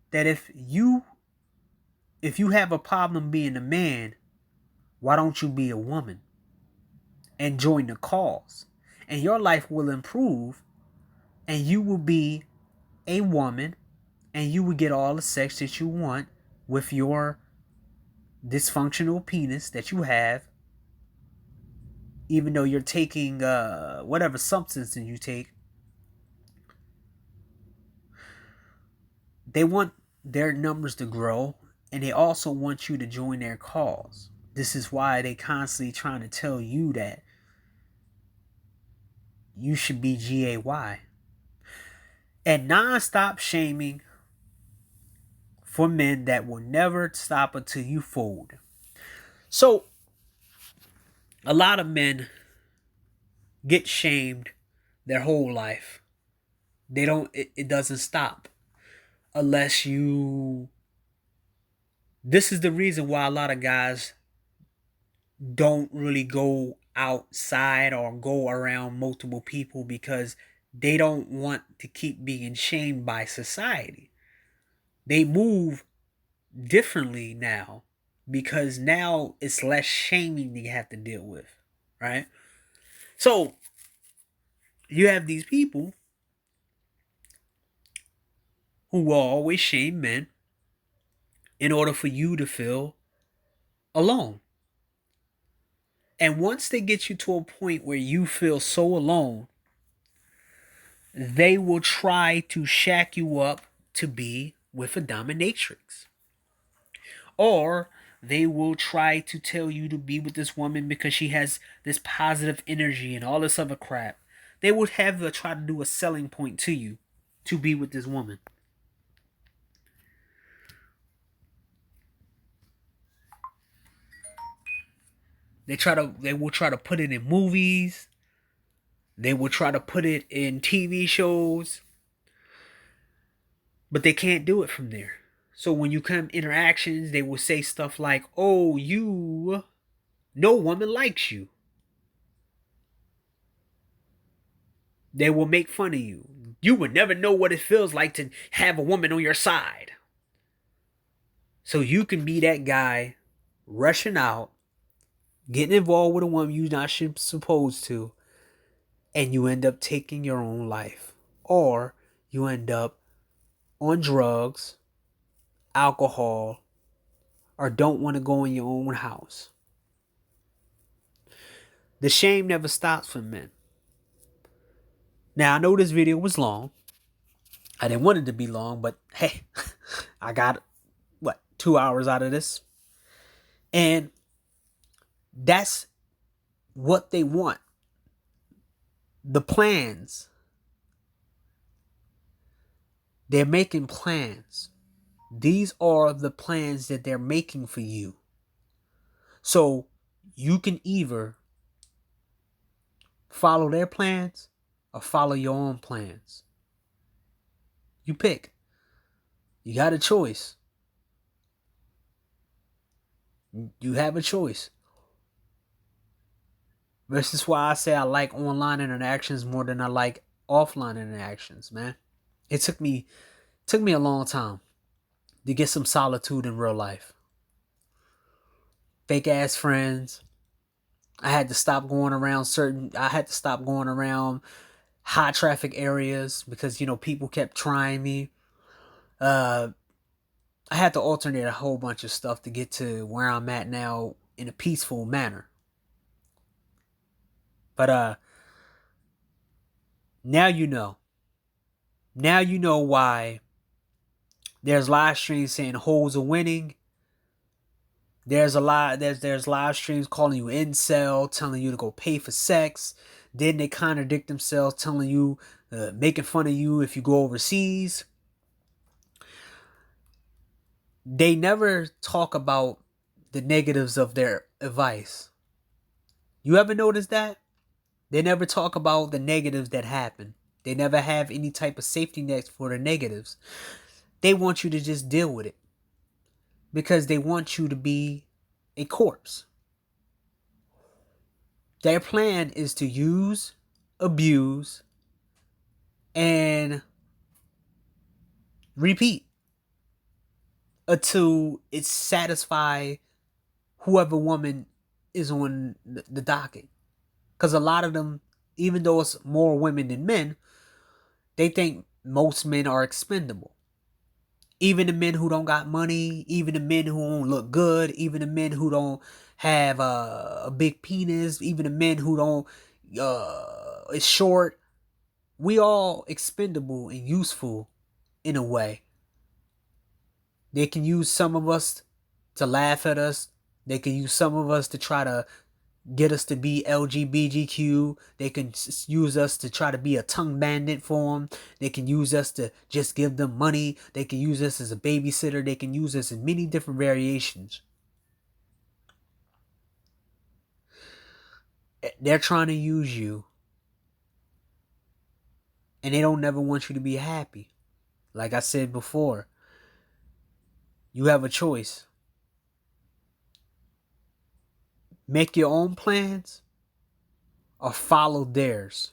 that if you have a problem being a man, why don't you be a woman and join the cause? And your life will improve and you will be a woman and you will get all the sex that you want with your dysfunctional penis that you have, even though you're taking whatever substance that you take. They want their numbers to grow, and they also want you to join their cause. This is why they constantly trying to tell you that you should be GAY. And non-stop shaming for men that will never stop until you fold. So, a lot of men get shamed their whole life. It doesn't stop unless you. This is the reason why a lot of guys don't really go outside or go around multiple people, because they don't want to keep being shamed by society. They move differently now because now it's less shaming they have to deal with, right? So you have these people who will always shame men in order for you to feel alone. And once they get you to a point where you feel so alone, they will try to shack you up to be with a dominatrix. Or they will try to tell you to be with this woman because she has this positive energy and all this other crap. They would have to try to do a selling point to you to be with this woman. They will try to put it in movies. They will try to put it in TV shows. But they can't do it from there. So when you come interactions, they will say stuff like, "Oh, no woman likes you." They will make fun of you. You would never know what it feels like to have a woman on your side. So you can be that guy rushing out, getting involved with a woman you're not supposed to, and you end up taking your own life. Or you end up on drugs, alcohol, or don't want to go in your own house. The shame never stops for men. Now, I know this video was long. I didn't want it to be long, but hey, I got, 2 hours out of this. And that's what they want. The plans. They're making plans. These are the plans that they're making for you. So you can either follow their plans or follow your own plans. You pick. You got a choice. You have a choice. This is why I say I like online interactions more than I like offline interactions, man. It took me a long time to get some solitude in real life. Fake ass friends. I had to stop going around high traffic areas because, people kept trying me. I had to alternate a whole bunch of stuff to get to where I'm at now in a peaceful manner. But now you know. Now you know why there's live streams saying hoes are winning. There's live streams calling you incel, telling you to go pay for sex. Then they contradict themselves, telling you, making fun of you if you go overseas. They never talk about the negatives of their advice. You ever notice that? They never talk about the negatives that happen. They never have any type of safety nets for the negatives. They want you to just deal with it because they want you to be a corpse. Their plan is to use, abuse, and repeat until it satisfies whoever woman is on the docket. Because a lot of them, even though it's more women than men, they think most men are expendable. Even the men who don't got money, even the men who don't look good, even the men who don't have a big penis, even the men who don't is short. We all expendable and useful in a way. They can use some of us to laugh at us. They can use some of us to try to get us to be LGBTQ. They can use us to try to be a tongue bandit for them. They can use us to just give them money. They can use us as a babysitter. They can use us in many different variations. They're trying to use you. And they don't never want you to be happy. Like I said before, you have a choice. Make your own plans or follow theirs.